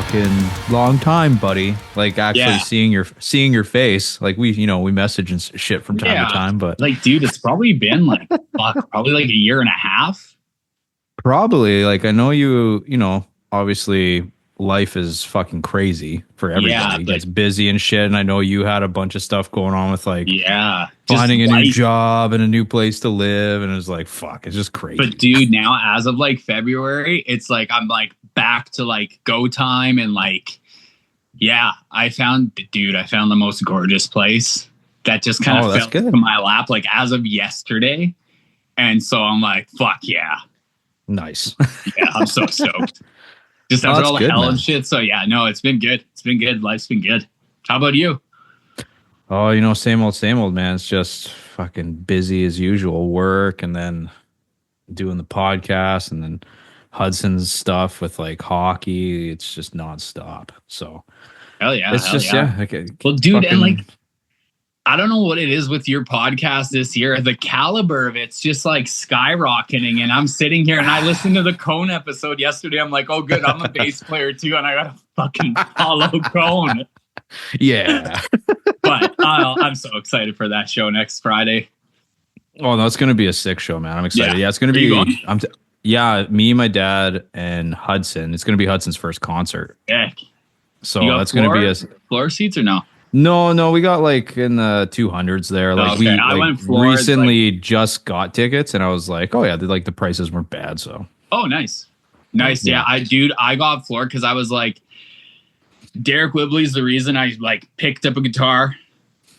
fucking long time, buddy. Like actually seeing your face. Like we message and shit from time to time, but like, dude, it's probably been like probably like a year and a half. Probably. Like I know obviously life is fucking crazy for everybody. It gets busy and shit. And I know you had a bunch of stuff going on with like finding a new job and a new place to live. And it was like, fuck, it's just crazy. But dude, now as of like February, it's like I'm like back to like go time and like, I found the most gorgeous place that just kind of fell into my lap like as of yesterday. And so I'm like, fuck yeah. Nice. I'm so stoked. Just after all the hell and shit. So it's been good. It's been good. Life's been good. How about you? Oh, same old, man. It's just fucking busy as usual. Work and then doing the podcast and then Hudson's stuff with like hockey. It's just nonstop. So hell yeah. It's just okay. Well, dude, and like I don't know what it is with your podcast this year. The caliber of it's just like skyrocketing. And I'm sitting here and I listened to the Cone episode yesterday. I'm like, oh, good. I'm a bass player too. And I got to fucking follow Cone. Yeah. But I'm so excited for that show next Friday. Oh, no, it's going to be a sick show, man. I'm excited. Yeah, it's going to be, me, my dad, and Hudson. It's going to be Hudson's first concert. Heck. So that's going to be floor seats or no? No, we got like in the 200s there. Like I went recently just got tickets and I was like, oh yeah, the prices weren't bad. So nice. Yeah, I got floor because I was like, Derek Whibley's the reason I like picked up a guitar.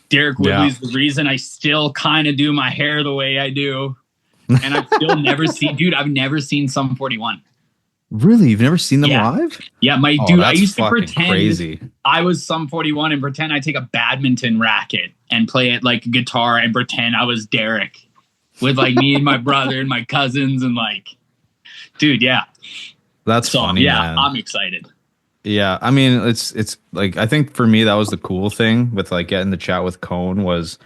Derek Whibley's the reason I still kind of do my hair the way I do, and I've still I've never seen Sum 41. Really? You've never seen them live? Yeah, I used to pretend I was Sum 41 and pretend I take a badminton racket and play it like a guitar and pretend I was Derek with like me and my brother and my cousins and like, dude, That's funny, man. I'm excited. Yeah, I mean, it's like I think for me that was the cool thing with like getting the chat with Cone was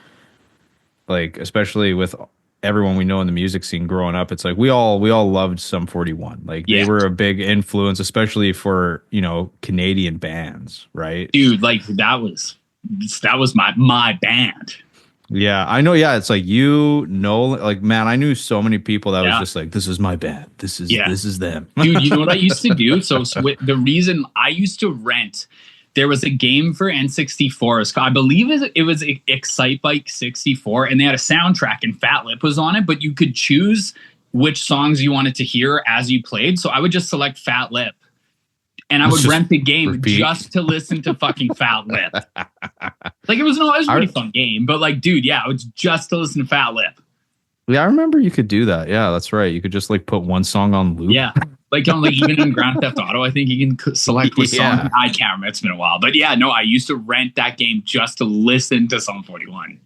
like, especially with everyone we know in the music scene growing up, it's like we all loved Sum 41. Like they were a big influence, especially for Canadian bands, right? Dude, like that was my band. Yeah, I know. Yeah, it's like like man, I knew so many people that was just like, this is my band. This is them. Dude, you know what I used to do? So the reason I used to rent. There was a game for N64. I believe it was Excite Bike 64, and they had a soundtrack, and Fat Lip was on it, but you could choose which songs you wanted to hear as you played. So I would just select Fat Lip, and I would rent the game just to listen to fucking Fat Lip. Like it was a pretty fun game, but like, dude, it was just to listen to Fat Lip. Yeah, I remember you could do that. Yeah, that's right. You could just like put one song on loop. Yeah. Like even in Grand Theft Auto, I think you can select which song. I can't remember. It's been a while. But I used to rent that game just to listen to Sum 41.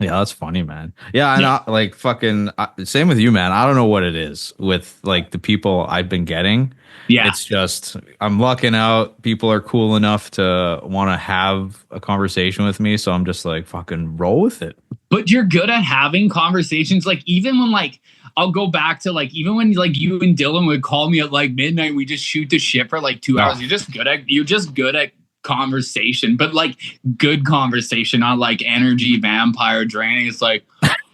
Yeah, that's funny, man. Yeah, and like fucking same with you, man. I don't know what it is with like the people I've been getting. Yeah, it's just I'm lucking out. People are cool enough to want to have a conversation with me, so I'm just like fucking roll with it. But you're good at having conversations. Like even when like I'll go back to like even when like you and Dylan would call me at like midnight, we just shoot the shit for like 2 hours. You're just good at conversation, but like good conversation, not like energy vampire draining. It's like,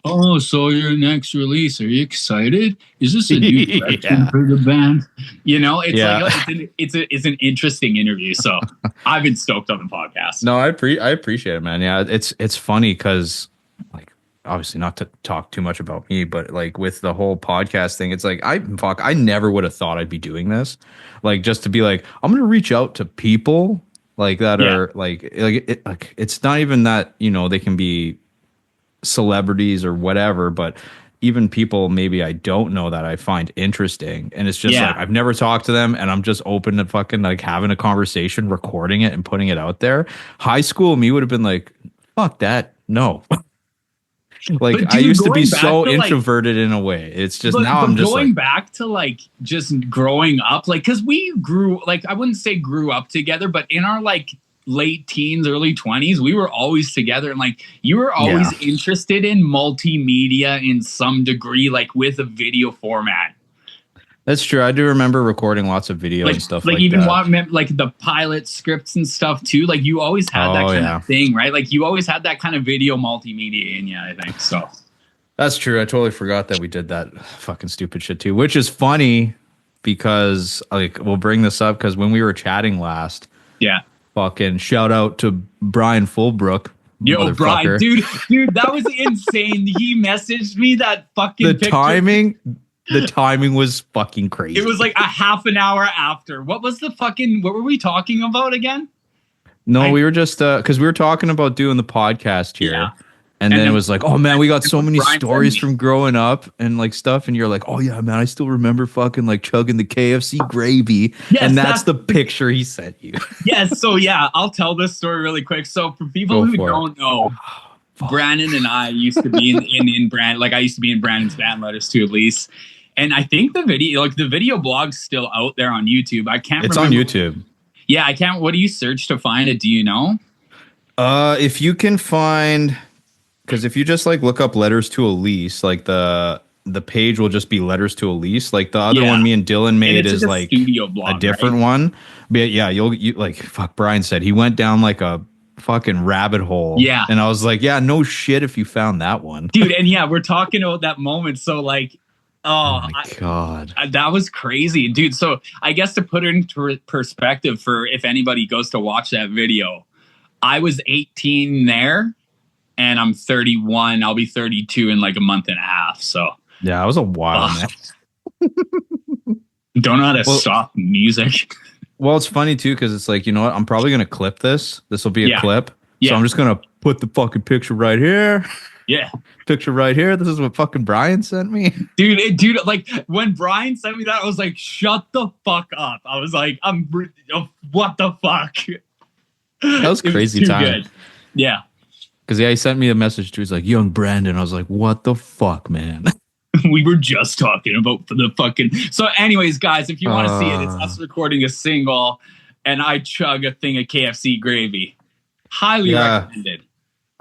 oh, so your next release, are you excited? Is this a new direction for the band? It's like it's an interesting interview. So I've been stoked on the podcast. No, I appreciate it, man. Yeah, it's funny because like obviously not to talk too much about me, but like with the whole podcast thing, it's like I never would have thought I'd be doing this. Like just to be like, I'm gonna reach out to people like that are like it's not even that they can be celebrities or whatever, but even people maybe I don't know that I find interesting, and it's just like I've never talked to them, and I'm just open to fucking like having a conversation, recording it, and putting it out there. High school me would have been like, fuck that, no. Like dude, I used to be so introverted in a way. It's just now I'm just going like, back to like just growing up, like because we grew like I wouldn't say grew up together, but in our like late teens, early 20s, we were always together, and like you were always interested in multimedia in some degree, like with a video format. That's true. I do remember recording lots of video and stuff like even that. like the pilot scripts and stuff too. Like you always had that kind of thing, right? Like you always had that kind of video multimedia in you, I think. So That's true. I totally forgot that we did that fucking stupid shit too, which is funny because like we'll bring this up because when we were chatting last, yeah. fucking shout out to Brian Fullbrook. Yo, Brian, dude, that was insane. He messaged me that fucking the picture. The timing was fucking crazy. It was like a half an hour after. What was the fucking, what were we talking about again? No, we were just because we were talking about doing the podcast here. Yeah. And then it was like, oh man, we got so many stories from growing up and like stuff. And you're like, oh yeah, man, I still remember fucking like chugging the KFC gravy. Yes, and that's the picture he sent you. Yes. So yeah, I'll tell this story really quick. So for people who don't know, Brandon and I used to be in Brandon. Like I used to be in Brandon's band, Letters to Elise. And I think the video blog's still out there on YouTube. I can't remember. On YouTube. Yeah, I can't. What do you search to find it? Do you know? If you can find... Because if you just like look up Letters to Elise, like the page will just be Letters to Elise. Like the other one me and Dylan made is like studio blog, a different one. But yeah, you like fuck Brian said he went down like a fucking rabbit hole. Yeah. And I was like, yeah, no shit if you found that one. Dude, and yeah, we're talking about that moment. So like, oh my God. That was crazy. Dude, so I guess to put it into perspective for if anybody goes to watch that video, I was 18 there. And I'm 31. I'll be 32 in like a month and a half. So yeah, it was a while, man. Don't know how to stop music. Well, it's funny too because it's like, you know what? I'm probably gonna clip this. This will be a clip. Yeah. So I'm just gonna put the fucking picture right here. Yeah. Picture right here. This is what fucking Brian sent me. Dude, like when Brian sent me that, I was like, shut the fuck up. I was like, what the fuck? That was crazy time. Good. Yeah. Because he sent me a message too. He's like, young Brandon. I was like, what the fuck, man? We were just talking about the fucking... So anyways, guys, if you want to see it, it's us recording a single and I chug a thing of KFC gravy. Highly recommended.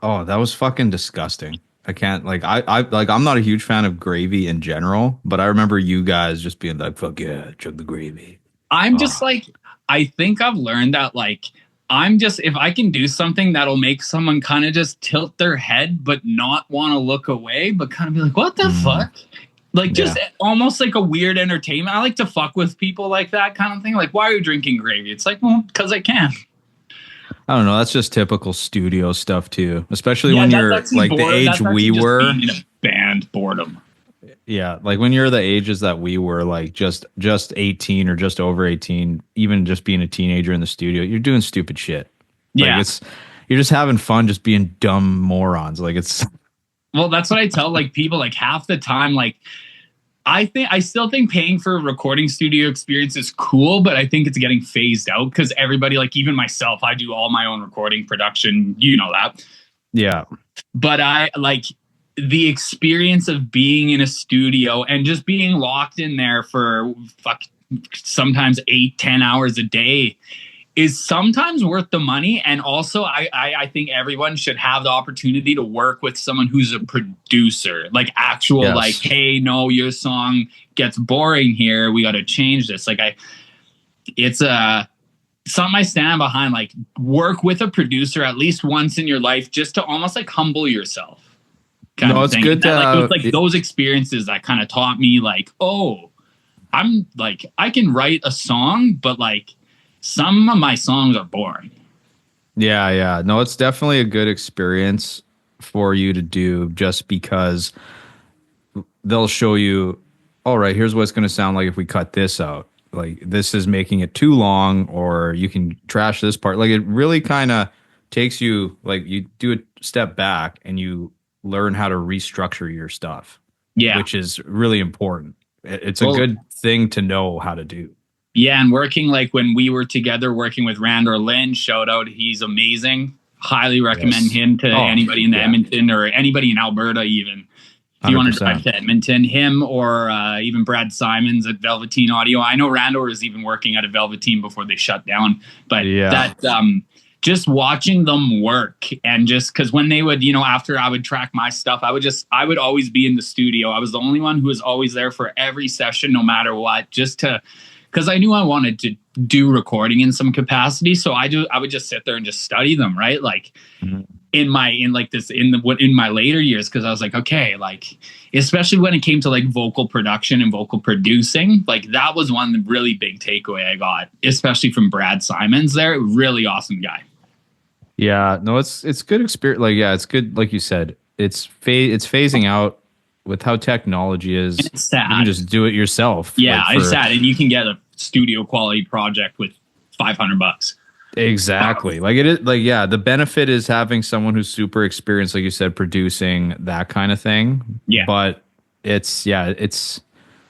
Oh, that was fucking disgusting. I can't like I'm not a huge fan of gravy in general, but I remember you guys just being like, fuck yeah, chug the gravy. I'm just like, I think I've learned that like if I can do something that'll make someone kind of just tilt their head, but not want to look away, but kind of be like, what the fuck? Like just almost like a weird entertainment. I like to fuck with people like that kind of thing. Like, why are you drinking gravy? It's like, well, because I can. I don't know. That's just typical studio stuff too, especially when you're like the age we were. In a band boredom. Yeah, like when you're the ages that we were, like just 18 or just over 18, even just being a teenager in the studio, you're doing stupid shit. Yeah, like you're just having fun, just being dumb morons. Like it's. Well, that's what I tell like people. Like half the time, like I still think paying for a recording studio experience is cool, but I think it's getting phased out because everybody, like even myself, I do all my own recording production. You know that. Yeah, but I like. The experience of being in a studio and just being locked in there for sometimes 8-10 hours a day is sometimes worth the money. And also I think everyone should have the opportunity to work with someone who's a producer, like actual, like, hey, no, your song gets boring here. We got to change this. Like it's something I stand behind, like work with a producer at least once in your life, just to almost like humble yourself. No, it's good to like those experiences that kind of taught me like, oh, I'm like, I can write a song, but like some of my songs are boring. Yeah. No, it's definitely a good experience for you to do just because they'll show you, all right, here's what it's going to sound like if we cut this out. Like this is making it too long, or you can trash this part. Like it really kind of takes you, like you do a step back and you learn how to restructure your stuff, which is really important. It's a good thing to know how to do. Yeah, and working like when we were together working with Randor Lynn, shout out, he's amazing. Highly recommend him to anybody in the Edmonton or anybody in Alberta even. If you 100%. Want to drive to Edmonton, him or even Brad Simons at Velveteen Audio. I know Randor is even working at a Velveteen before they shut down, but just watching them work, and just because when they would, after I would track my stuff, I would always be in the studio. I was the only one who was always there for every session, no matter what, because I knew I wanted to do recording in some capacity. So I would just sit there and just study them, right? Like in my later years, because I was like, okay, like, especially when it came to like vocal production and vocal producing, like that was one really big takeaway I got, especially from Brad Simons there. Really awesome guy. Yeah, no, it's good experience. Like, yeah, it's good. Like you said, it's phasing out with how technology is. It's sad. You can just do it yourself. Yeah, it's sad, and you can get a studio quality project with $500. Exactly. Like it is. Like, yeah, the benefit is having someone who's super experienced, like you said, producing that kind of thing. Yeah, but it's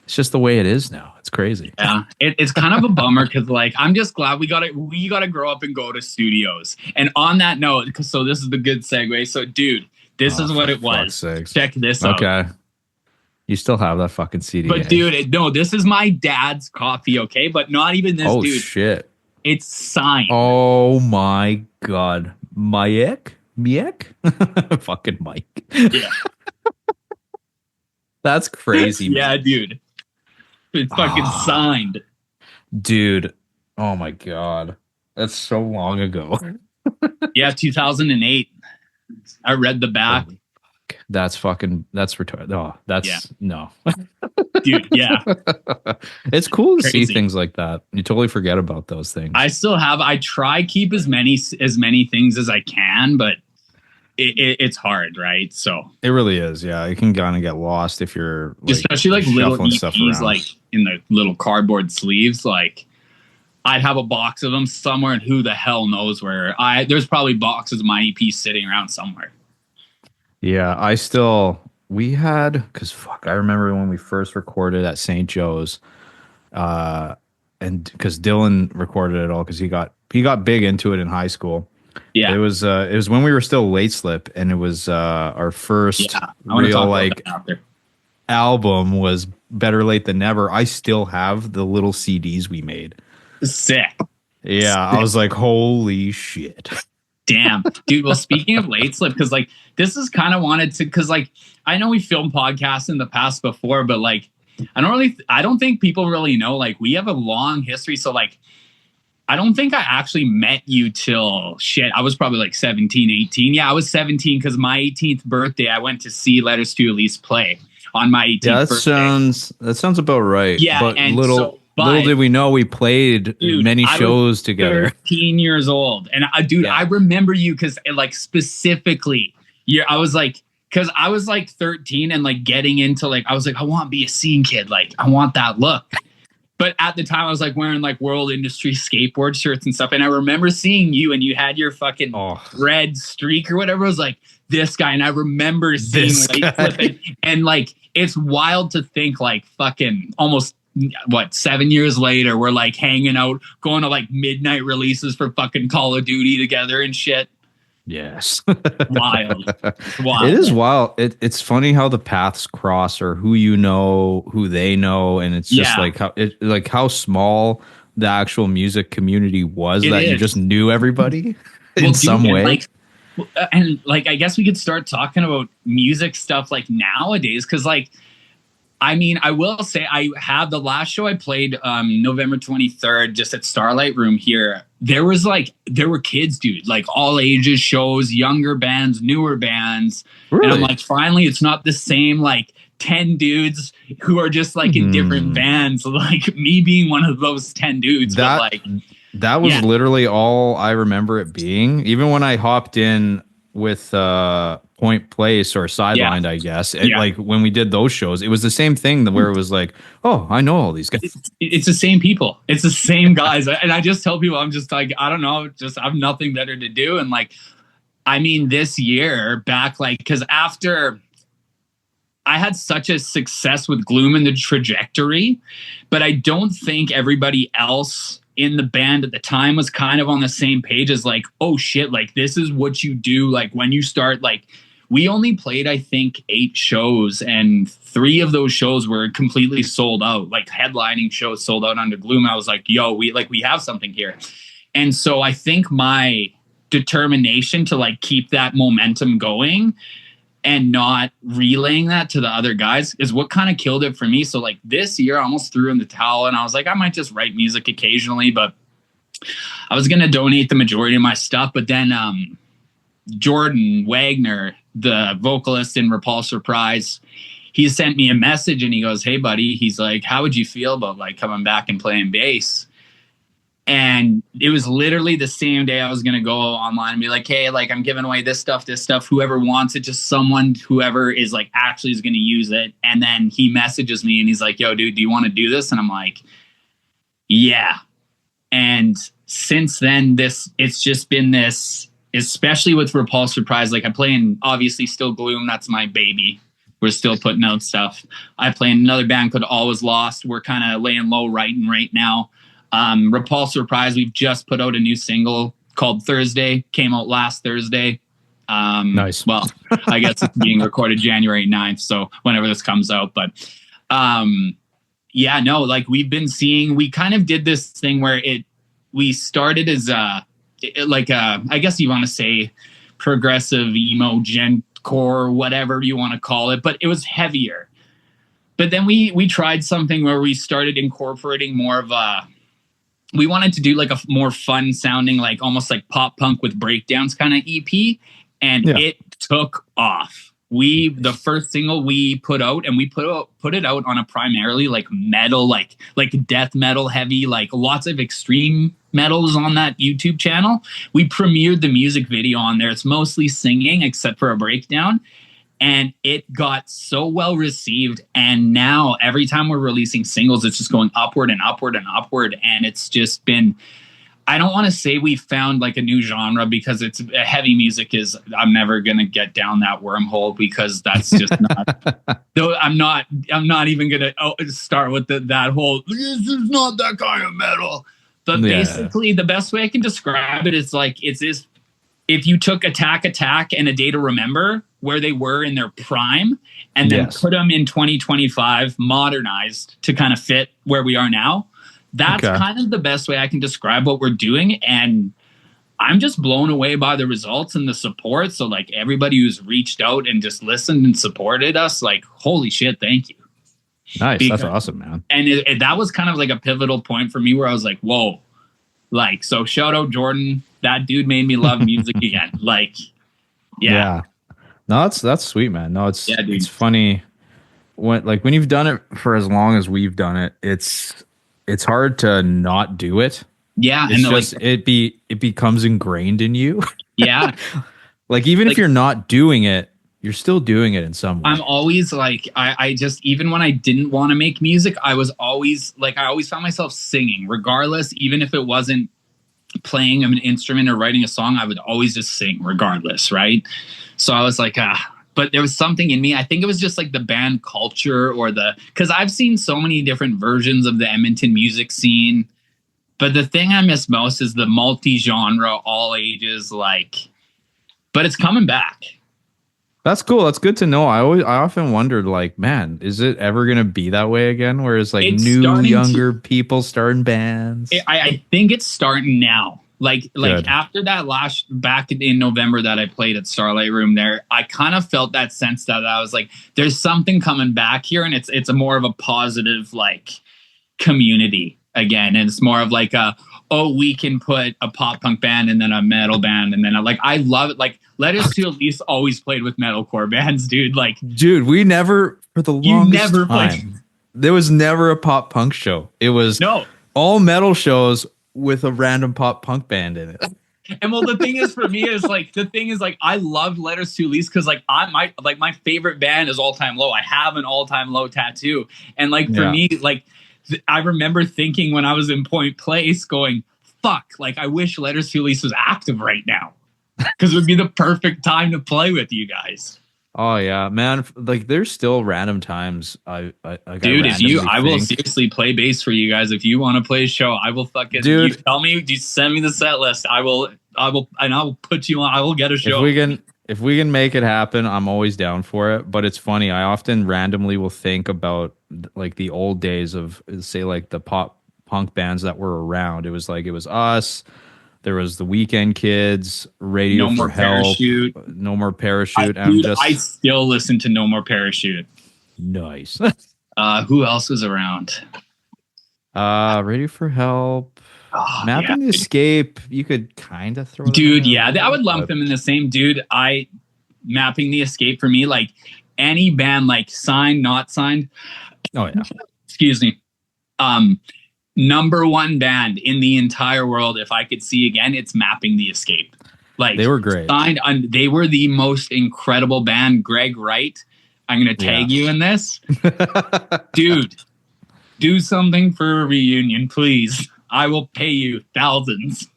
just the way it is now. It's crazy. Yeah, it's kind of a bummer because like I'm just glad we gotta grow up and go to studios. And on that note, so this is the good segue. So, dude, this is what it was. Check this out. Okay. You still have that fucking CD. But dude, no, this is my dad's copy, okay? But not even this, dude. Oh shit. It's signed. Oh my god. Miek? Fucking Mike. Yeah. That's crazy. Yeah, dude. It's fucking signed. Dude. Oh my god. That's so long ago. Yeah, 2008. I read the back. That's retarded. Oh, no. Dude, yeah. It's cool to see things like that. You totally forget about those things. I try keep as many things as I can, but it's hard, right? So it really is. Yeah, it can kind of get lost if you're especially like little EPs, like in the little cardboard sleeves. Like I'd have a box of them somewhere, and who the hell knows where? There's probably boxes of my EPs sitting around somewhere. Yeah, because I remember when we first recorded at St. Joe's, and because Dylan recorded it all because he got big into it in high school. Yeah, it was when we were still Late Slip, and it was our first real album was Better Late Than Never. I still have the little CDs we made. Sick. Yeah, I was like, holy shit. Damn, dude. Well, speaking of Late Slip, because like this is kind of wanted to, because like I know we filmed podcasts in the past before, but like I don't think people really know, like we have a long history. So like I don't think I actually met you till I was probably like 17, 18. Yeah, I was 17 because my 18th birthday I went to see Letters to Elise play on my 18th birthday. That sounds about right. Yeah, but little did we know we played many shows together. 13 years old. And I remember you because like specifically, I was like, because I was like 13 and like getting into like, I was like, I want to be a scene kid. Like, I want that look. But at the time I was like wearing like World Industry skateboard shirts and stuff. And I remember seeing you and you had your fucking red streak or whatever. I was like, this guy. And I remember seeing Late Slip. And like, it's wild to think like fucking almost 7 years later, we're like hanging out, going to like midnight releases for fucking Call of Duty together and shit. Yes. Wild. It is wild. It's funny how the paths cross, or who you know, who they know, and it's just like how small the actual music community was you just knew everybody in some way. And I guess we could start talking about music stuff like nowadays, because like I mean, I will say I have the last show I played November 23rd just at Starlight Room here. There were kids, dude, like all ages shows, younger bands, newer bands. Really? And I'm like, finally, it's not the same like 10 dudes who are just like in different bands, like me being one of those 10 dudes. That was literally all I remember it being. Even when I hopped in with Point Place or Sidelined, I guess. Like when we did those shows, it was the same thing where it was like, oh, I know all these guys. It's the same people. It's the same guys. And I just tell people, I'm just like, I don't know, just I have nothing better to do. And like, I mean, this year back, like, because after I had such a success with Gloom and the Trajectory, but I don't think everybody else in the band at the time was kind of on the same page as like, oh shit, like this is what you do. Like when you start, like we only played, I think 8 shows, and 3 of those shows were completely sold out, like headlining shows sold out under Gloom. I was like, yo, we have something here. And so I think my determination to like keep that momentum going and not relaying that to the other guys is what kind of killed it for me. So like this year I almost threw in the towel and I was like, I might just write music occasionally, but I was going to donate the majority of my stuff. But then Jordan Wagner, the vocalist in Repulse Reprise, he sent me a message and he goes, hey buddy, he's like, how would you feel about like coming back and playing bass? And it was literally the same day I was going to go online and be like, hey, like I'm giving away this stuff, whoever wants it, just someone, whoever is like actually is going to use it. And then he messages me and he's like, yo, dude, do you want to do this? And I'm like, yeah. And since then, it's just been this, especially with Repulse Reprise, like I play in obviously still Gloom. That's my baby. We're still putting out stuff. I play in another band called Always Lost. We're kind of laying low writing right now. Repulse Reprise, we've just put out a new single called Thursday, came out last Thursday. Nice. Well, I guess it's being recorded January 9th, so whenever this comes out. But yeah, no, like we've been seeing, we kind of did this thing where we started as I guess you want to say progressive emo, gencore, whatever you want to call it, but it was heavier. But then we tried something where we started incorporating more of we wanted to do like a more fun sounding, like almost like pop punk with breakdowns kind of EP. And it took off. The first single we put out, and we put it out on a primarily like metal, like death metal heavy, like lots of extreme metals on that YouTube channel. We premiered the music video on there. It's mostly singing except for a breakdown. And it got so well received. And now every time we're releasing singles, it's just going upward and upward and upward. And it's just been, I don't want to say we found like a new genre because it's heavy music is, I'm never going to get down that wormhole because that's just not, though I'm not even going to start with that whole, this is not that kind of metal. But basically the best way I can describe it is like, it's this, if you took Attack and A Day to Remember, where they were in their prime, and then put them in 2025, modernized to kind of fit where we are now, that's kind of the best way I can describe what we're doing. And I'm just blown away by the results and the support. So like everybody who's reached out and just listened and supported us, like, holy shit, thank you. Nice. That's awesome, man. And that was kind of like a pivotal point for me where I was like, whoa, like, so shout out Jordan. That dude made me love music again. Like, yeah. No, that's sweet, man. No, it's funny when you've done it for as long as we've done it, it's hard to not do it. Yeah. It's and just it becomes ingrained in you. Yeah. Like even if you're not doing it, you're still doing it in some way. I'm always like, I just, even when I didn't want to make music, I was always like, I always found myself singing regardless, even if it wasn't playing an instrument or writing a song, I would always just sing regardless. Right. So I was like, but there was something in me. I think it was just like the band culture because I've seen so many different versions of the Edmonton music scene. But the thing I miss most is the multi-genre, all ages, but it's coming back. That's cool. That's good to know. I often wondered, like, man, is it ever going to be that way again? Where it's like it's younger people starting bands? I think it's starting now. Like after that back in November that I played at Starlight Room there, I kind of felt that sense that I was like, there's something coming back here, and it's a more of a positive like community again, and it's more of like we can put a pop punk band and then a metal band, and then I love it. Like Letters to Elise always played with metalcore bands, dude. Like, dude, we never for the longest time. Played. There was never a pop punk show. It was all metal shows with a random pop punk band in it. And well, the thing is for me is I love Letters to Elise because my favorite band is All Time Low. I have an All Time Low tattoo, and for me, I remember thinking when I was in Point Place, going, "Fuck!" Like I wish Letters to Elise was active right now because it would be the perfect time to play with you guys. Oh yeah, man! Like there's still random times I dude. I will seriously play bass for you guys. If you want to play a show, I will fucking. Dude, you tell me. You send me the set list. I will, and I will put you on. I will get a show. If we can make it happen, I'm always down for it. But it's funny. I often randomly will think about like the old days of say like the pop punk bands that were around. It was us. There was the Weekend Kids, Radio No for More Help, Parachute. No More Parachute. Dude, I still listen to No More Parachute. Nice. Who else is around? Radio for Help. Oh, Mapping the Escape, you could kind of throw them dude, in yeah, I would lump them in the same. Dude, Mapping the Escape for me, like any band, like signed, not signed. Oh yeah. Excuse me. Number one band in the entire world, if I could see again, it's Mapping the Escape. Like they were great. They were the most incredible band. Greg Wright, I'm gonna tag you in this. Dude, do something for a reunion, please. I will pay you thousands.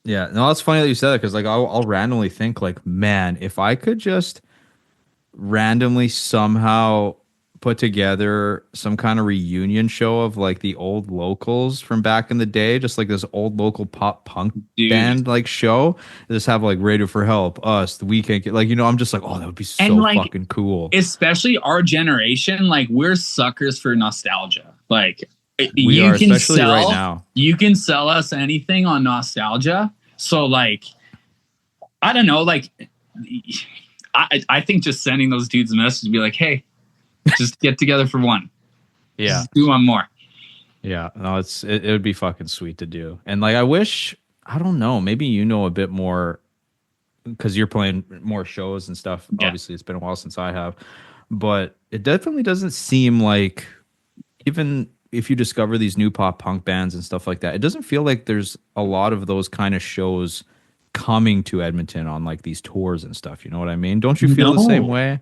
Yeah, no, it's funny that you said that because like I'll randomly think like, man, if I could just randomly somehow put together some kind of reunion show of like the old locals from back in the day, just like this old local pop punk band like show, just have like Radio for Help, us, the Weekend, like, you know, I'm just like, oh, that would be so like, fucking cool. Especially our generation, like we're suckers for nostalgia. Like we are, especially right now. You can sell us anything on nostalgia. So like, I don't know, like I think just sending those dudes a message to be like, hey, just get together for one. Yeah. Just do one more. Yeah. No, it would be fucking sweet to do. And like, I don't know, maybe you know a bit more because you're playing more shows and stuff. Yeah. Obviously, it's been a while since I have, but it definitely doesn't seem like, even if you discover these new pop punk bands and stuff like that, it doesn't feel like there's a lot of those kind of shows coming to Edmonton on like these tours and stuff. You know what I mean? Don't you feel the same way?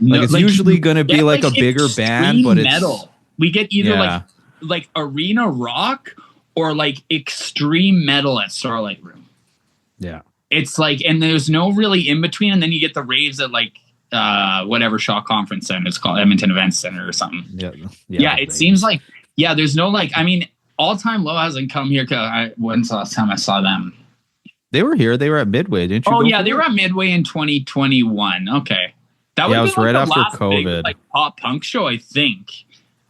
Like it's usually going to be like a bigger band, but metal. We get either like arena rock or like extreme metal at Starlight Room. Yeah. It's like, and there's no really in between. And then you get the raves at like whatever Shaw Conference Center it's called, Edmonton Events Center or something. Yeah. It seems like, there's no like, I mean, All Time Low hasn't come here. When's the last time I saw them? They were here. They were at Midway, didn't you? Oh yeah, they were at Midway in 2021. Okay. That was right after COVID. Big, like pop punk show, I think.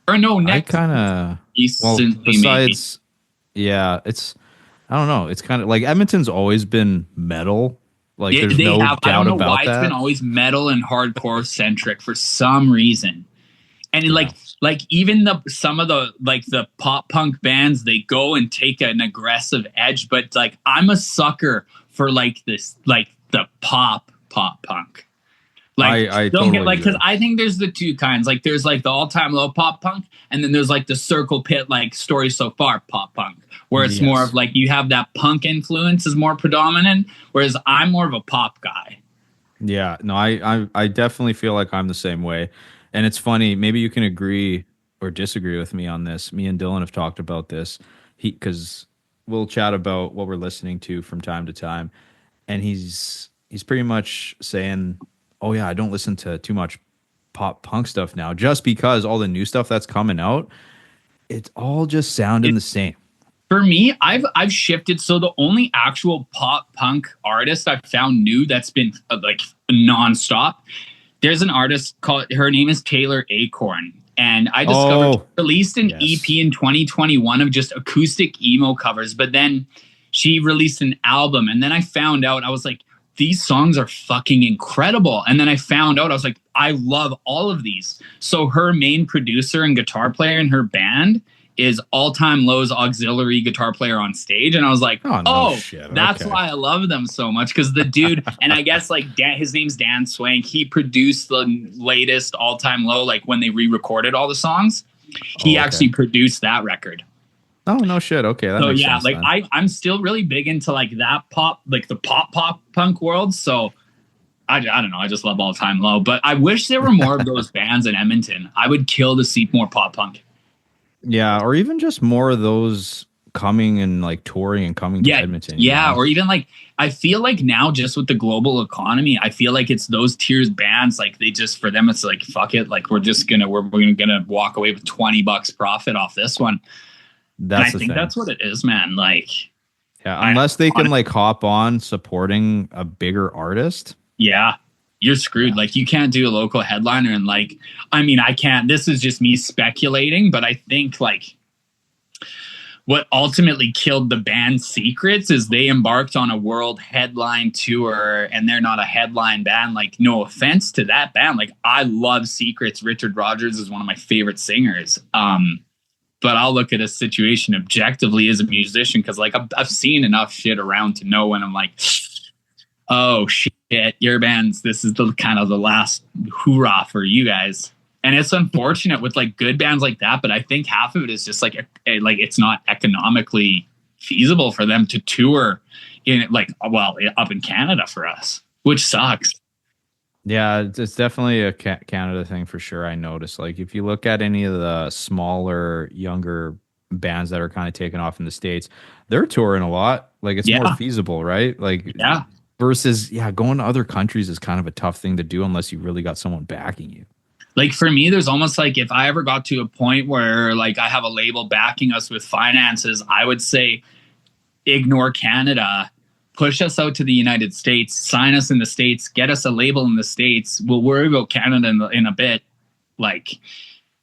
Or no, next. I kind of. Well, besides, yeah, I don't know. It's kind of like Edmonton's always been metal. Like there's no doubt about that. I don't know why it's been always metal and hardcore centric for some reason. And like even some of the pop punk bands, they go and take an aggressive edge. But like I'm a sucker for like this, like the pop punk. Like I don't get like, because I think there's the two kinds. Like there's like the All Time Low pop punk, and then there's like the Circle Pit like Story So Far pop punk, where it's more of like you have that punk influence is more predominant, whereas I'm more of a pop guy. Yeah, no, I definitely feel like I'm the same way, and it's funny. Maybe you can agree or disagree with me on this. Me and Dylan have talked about this. Because we'll chat about what we're listening to from time to time, and he's pretty much saying, oh yeah, I don't listen to too much pop punk stuff now, just because all the new stuff that's coming out, it's all just sounding the same. For me, I've shifted. So the only actual pop punk artist I've found new that's been like nonstop, there's an artist her name is Taylor Acorn. And I discovered released an EP in 2021 of just acoustic emo covers, but then she released an album, and then I found out, I was like, these songs are fucking incredible. And then I found out, I was like, I love all of these. So her main producer and guitar player in her band is All Time Low's auxiliary guitar player on stage. And I was like, that's why I love them so much. Because the dude, and I guess like his name's Dan Swank. He produced the latest All Time Low, like when they re-recorded all the songs. He actually produced that record. Oh, no shit. Okay. That makes sense, like then. I'm still really big into like that pop, like the pop punk world. So I don't know. I just love All Time Low. But I wish there were more of those bands in Edmonton. I would kill to see more pop punk. Yeah, or even just more of those coming and like touring and coming to Edmonton. Yeah, or even like I feel like now just with the global economy, I feel like it's those tiers bands, like they just, for them it's like fuck it, like we're gonna walk away with $20 profit off this one. I think that's what it is, man. Like, yeah, unless they can like hop on supporting a bigger artist. Yeah, you're screwed. Like, you can't do a local headliner. And like, I mean, I can't. This is just me speculating, but I think like what ultimately killed the band Secrets is they embarked on a world headline tour, and they're not a headline band. Like, no offense to that band. Like, I love Secrets. Richard Rodgers is one of my favorite singers. But I'll look at a situation objectively as a musician, because like I've seen enough shit around to know when I'm like, oh shit, your band's, this is the kind of the last hoorah for you guys. And it's unfortunate with like good bands like that, but I think half of it is just like it's not economically feasible for them to tour in like, well, up in Canada for us, which sucks. Yeah, it's definitely a Canada thing for sure. I noticed, like, if you look at any of the smaller, younger bands that are kind of taking off in the States, they're touring a lot. Like, it's more feasible, right? Like, versus, going to other countries is kind of a tough thing to do unless you really got someone backing you. Like, for me, there's almost like if I ever got to a point where like I have a label backing us with finances, I would say ignore Canada. Push us out to the United States, sign us in the States, get us a label in the States. We'll worry about Canada in a bit. Like,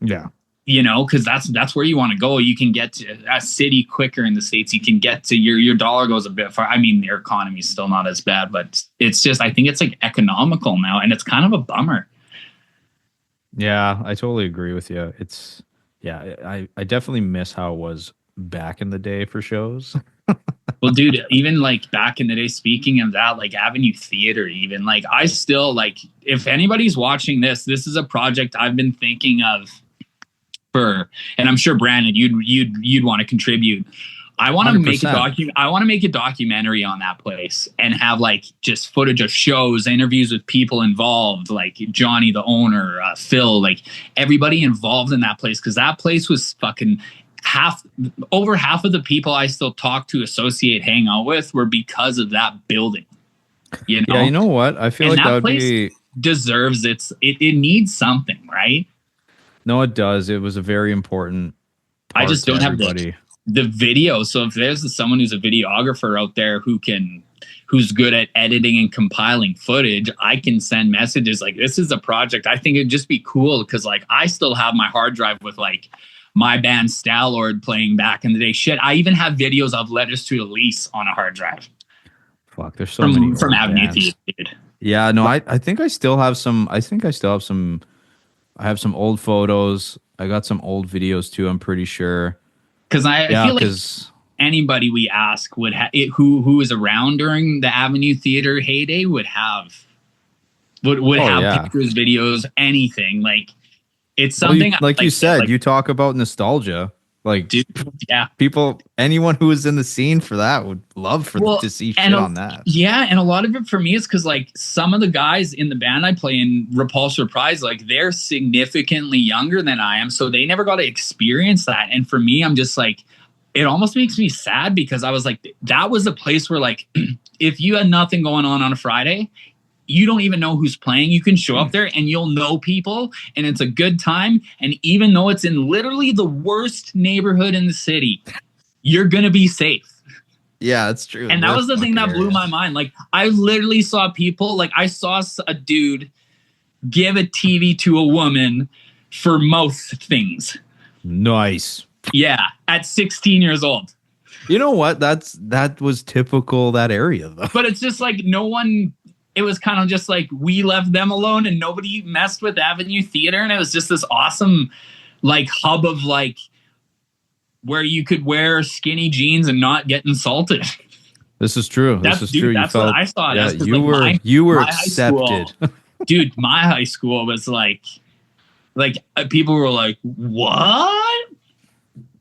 you know, because that's where you want to go. You can get to a city quicker in the States. You can get to your dollar goes a bit far. I mean, their economy is still not as bad, but it's just, I think it's like economical now, and it's kind of a bummer. Yeah, I totally agree with you. It's, I definitely miss how it was back in the day for shows. Well, dude, even like back in the day, speaking of that, like Avenue Theater, even like I still like, if anybody's watching this is a project I've been thinking of for, and I'm sure Brandon, you'd want to contribute. I want to make a documentary on that place and have like just footage of shows, interviews with people involved, like Johnny, the owner, Phil, like everybody involved in that place. Cause that place was fucking over half of the people I still talk to, associate, hang out with were because of that building. You know? Yeah, you know what? I feel like that would be deserves it needs something, right? No, it does. It was a very important part. I just don't have the video. So if there's someone who's a videographer out there who's good at editing and compiling footage, I can send messages like, this is a project. I think it'd just be cool because like I still have my hard drive with like my band Stallord playing back in the day. Shit, I even have videos of Letters to Elise on a hard drive. Fuck, there's so many from Avenue Theater, dude. Yeah, no, I think I still have some. I have some old photos. I got some old videos too. I'm pretty sure. Because I feel like anybody we ask would who was around during the Avenue Theater heyday would have pictures, videos, anything. Like, it's something like you said, you talk about nostalgia. Like, dude, people, anyone who was in the scene for that would love to see shit on that. Yeah, and a lot of it for me is because like some of the guys in the band I play in Repulse Reprise, like they're significantly younger than I am, so they never got to experience that. And for me, I'm just like, it almost makes me sad because I was like, that was a place where like, if you had nothing going on a Friday, you don't even know who's playing. You can show up there and you'll know people and it's a good time. And even though it's in literally the worst neighborhood in the city, you're going to be safe. Yeah, that's true. And that was the thing that blew my mind. Like, I literally saw people, like I saw a dude give a TV to a woman for mouth things. Nice. Yeah. At 16 years old. You know what? That was typical that area though. But it's just like it was kind of just like we left them alone and nobody messed with Avenue Theater. And it was just this awesome like hub of like where you could wear skinny jeans and not get insulted. This is true. That's what I saw. Yeah, you were accepted. Dude, my high school was like people were like, what?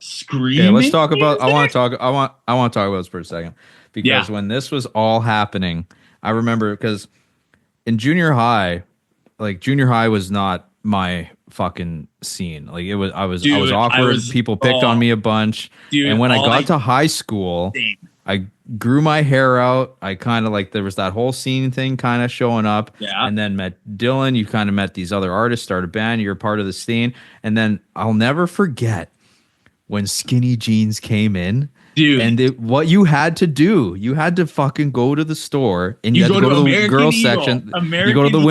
Screaming. Yeah, let's talk about, I want to talk about this for a second because when this was all happening, I remember because in junior high was not my fucking scene. Like I was awkward. People picked on me a bunch. Dude, and when I got to high school, I grew my hair out. I kind of like, there was that whole scene thing kind of showing up. Yeah. And then met Dylan. You kind of met these other artists, started a band. You're part of the scene. And then I'll never forget when skinny jeans came in. dude. what you had to do, you had to fucking go to the store and you had go to go to the American girls Eagle. section. American You go to the Eagle.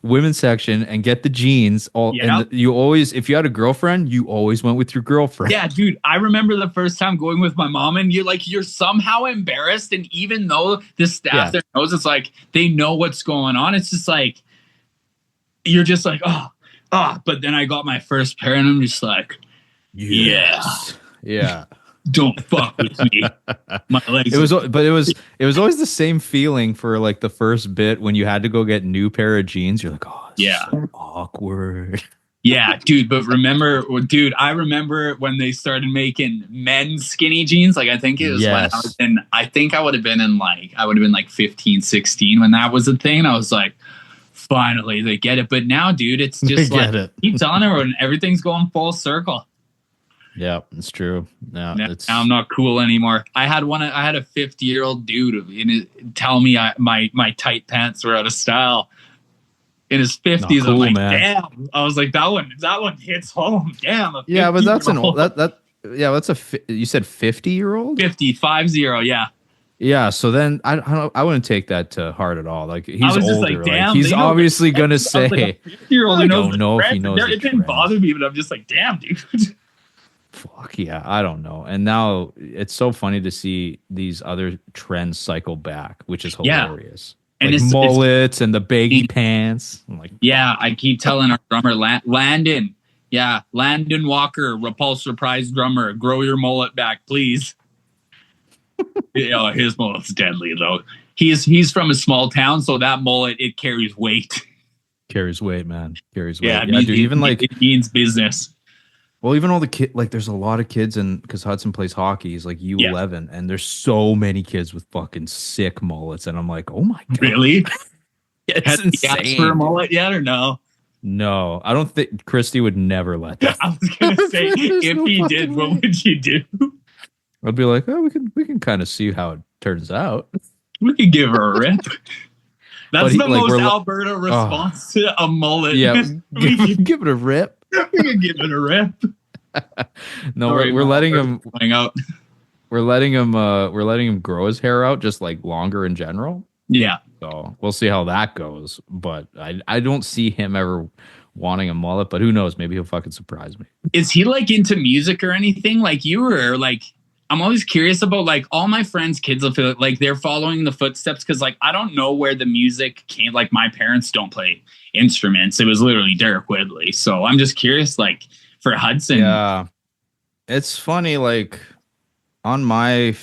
women's section and get the jeans. And you always, if you had a girlfriend, you always went with your girlfriend. Yeah, dude. I remember the first time going with my mom, and you're somehow embarrassed. And even though the staff there knows, it's like they know what's going on. It's just like you're just like, oh. But then I got my first pair, and I'm just like, yeah. Don't fuck with me. My legs. It was always the same feeling for like the first bit when you had to go get new pair of jeans. You're like, oh, so awkward. Yeah, dude. But I remember when they started making men's skinny jeans. Like, I think it was when I was I think I would have been like 15, 16 when that was a thing. I was like, finally they get it. But now, dude, it's just like, keep telling everyone everything's going full circle. Yeah, it's true. Now I'm not cool anymore. I had a 50-year-old dude tell me my tight pants were out of style in his 50s. Cool, I'm like, man. damn. I was like, that one hits home. Damn. Yeah, but that's you said 50-year-old? 50, yeah. Yeah, so then I wouldn't take that to heart at all. Like, he's older. Just like, damn, he's obviously gonna say, like, 50-year-old I don't know if he knows. It didn't bother me, but I'm just like, damn, dude. Fuck yeah, I don't know. And now it's so funny to see these other trends cycle back, which is hilarious. And like mullets and the baggy pants. I'm like, yeah, I keep telling our drummer Landon. Yeah, Landon Walker, Repulse Reprise drummer, grow your mullet back, please. His mullet's deadly though. He's from a small town, so that mullet, it carries weight. Carries weight, man. Carries weight. Yeah, dude. Even like it means business. Well, even all the kids, like, there's a lot of kids, because Hudson plays hockey. He's like U11, and there's so many kids with fucking sick mullets, and I'm like, oh my god, really? It's insane. Has he asked for a mullet yet, or no? No, I don't think Christy would never let that. I was gonna say, if he did, what would you do? I'd be like, oh, we can kind of see how it turns out. We could give her a rip. That's the most Alberta response to a mullet. Yeah, give it a rip. We can give it a rip. No, we're letting him hang out. We're letting him grow his hair out, just like longer in general. Yeah. So we'll see how that goes. But I don't see him ever wanting a mullet. But who knows? Maybe he'll fucking surprise me. Is he like into music or anything like you, or like? I'm always curious about like all my friends' kids will feel like they're following the footsteps, because like I don't know where the music came. Like, my parents don't play instruments. It was literally Derek Whitley. So I'm just curious, like, for Hudson. Yeah, it's funny. Like, on my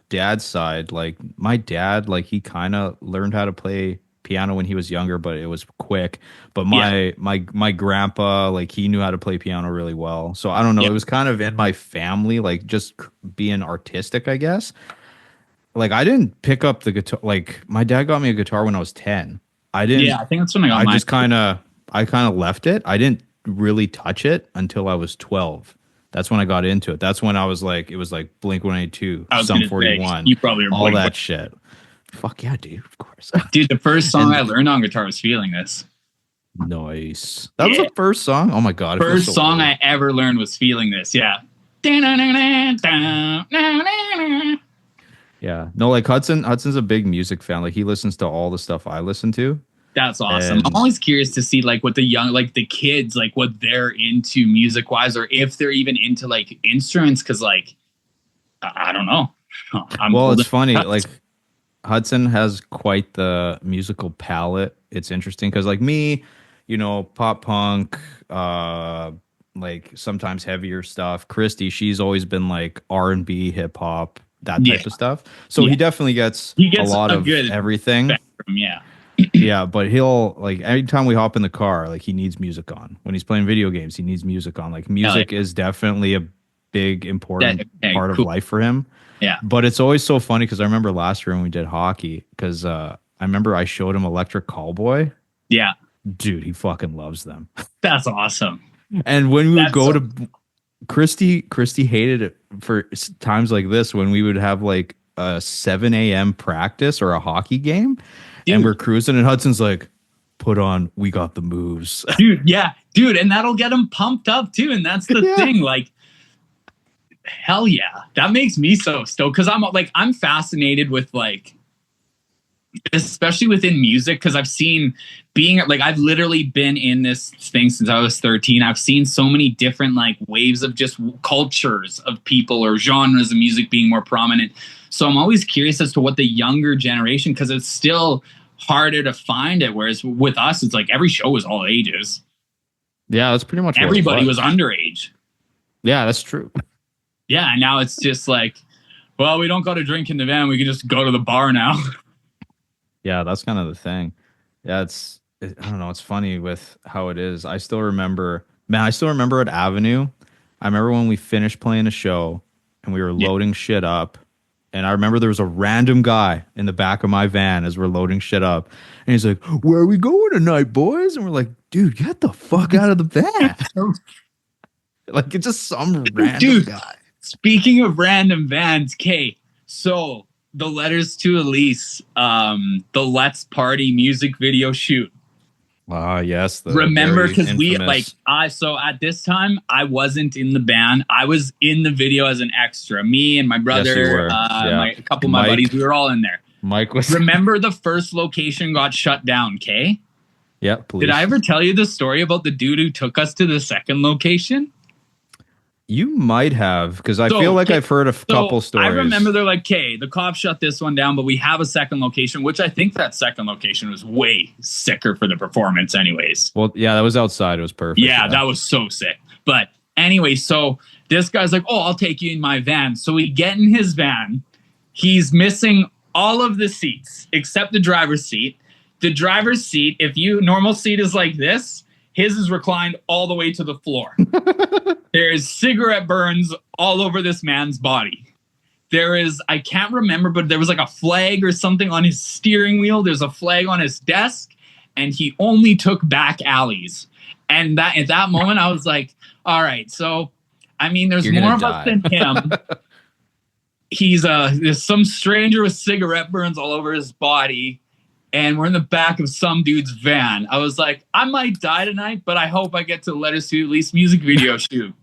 dad's side, like, my dad, like, he kind of learned how to play piano when he was younger, but it was quick. But my grandpa, like, he knew how to play piano really well. So I don't know. It was kind of in my family, like, just being artistic, I guess. Like, I didn't pick up the guitar. Like, my dad got me a guitar when I was 10. I didn't. Yeah, I think that's when I got mine. I just kind of left it. I didn't really touch it until I was 12. That's when I got into it. That's when I was like, it was like Blink-182, Sum 41, you probably remember all that shit. Fuck yeah, dude. Of course. Dude, the first song I learned on guitar was Feeling This. Nice. That was the first song? Oh my god. First song I ever learned was Feeling This. Yeah. Yeah. No, like, Hudson's a big music fan. Like, he listens to all the stuff I listen to. That's awesome. I'm always curious to see like what the young, like the kids, like what they're into music wise, or if they're even into like instruments. Cause like, I don't know. It's funny. Like, Hudson has quite the musical palette. It's interesting because, like, me, pop punk, like sometimes heavier stuff. Christy, she's always been like R&B, hip hop, that type of stuff. So he definitely gets a lot of everything. Spectrum, yeah, but he'll, like, anytime we hop in the car, like, he needs music on. When he's playing video games, he needs music on. Like, music is definitely a big, important part of life for him. Yeah. But it's always so funny because I remember last year when we did hockey, because I remember I showed him Electric Callboy. Yeah. Dude, he fucking loves them. That's awesome. And when we would go to Christy hated it for times like this when we would have like a 7 a.m. practice or a hockey game. Dude. And we're cruising and Hudson's like, put on We Got the Moves. Dude, yeah. Dude, and that'll get him pumped up too. And that's the thing. Like, Hell yeah. That makes me so stoked because I'm fascinated with like, especially within music, because I've seen being like, I've literally been in this thing since I was 13. I've seen so many different like waves of just cultures of people or genres of music being more prominent. So I'm always curious as to what the younger generation, because it's still harder to find it. Whereas with us, it's like every show was all ages. Yeah, that's pretty much everybody was underage. Yeah, that's true. Yeah, and now it's just like, well, we don't got to drink in the van. We can just go to the bar now. Yeah, that's kind of the thing. Yeah, I don't know. It's funny with how it is. I still remember, man, I still remember at Avenue. I remember when we finished playing a show and we were loading shit up. And I remember there was a random guy in the back of my van as we're loading shit up. And he's like, "Where are we going tonight, boys?" And we're like, "Dude, get the fuck out of the van." Like, it's just some random guy. Speaking of random vans, Kay, so the Letters to Elise, the Let's Party music video shoot. Ah, yes. Remember, because we so at this time I wasn't in the band. I was in the video as an extra. Me and my brother, a couple of my buddies, we were all in there. Mike was. Remember, the first location got shut down. Kay. Yeah. Please. Did I ever tell you the story about the dude who took us to the second location? You might have, because I feel like I've heard a couple stories. I remember they're like, "Okay, the cops shut this one down, but we have a second location," which I think that second location was way sicker for the performance anyways. Well, yeah, that was outside. It was perfect. Yeah, that was so sick. But anyway, so this guy's like, "Oh, I'll take you in my van." So we get in his van. He's missing all of the seats except the driver's seat. The driver's seat, normal seat is like this, his is reclined all the way to the floor. There's cigarette burns all over this man's body. There is, I can't remember, but there was like a flag or something on his steering wheel. There's a flag on his desk, and he only took back alleys. And that at that moment, I was like, all right, so, I mean, there's more of us than him. There's some stranger with cigarette burns all over his body. And we're in the back of some dude's van. I was like, I might die tonight, but I hope I get to the Letters to Elise music video shoot.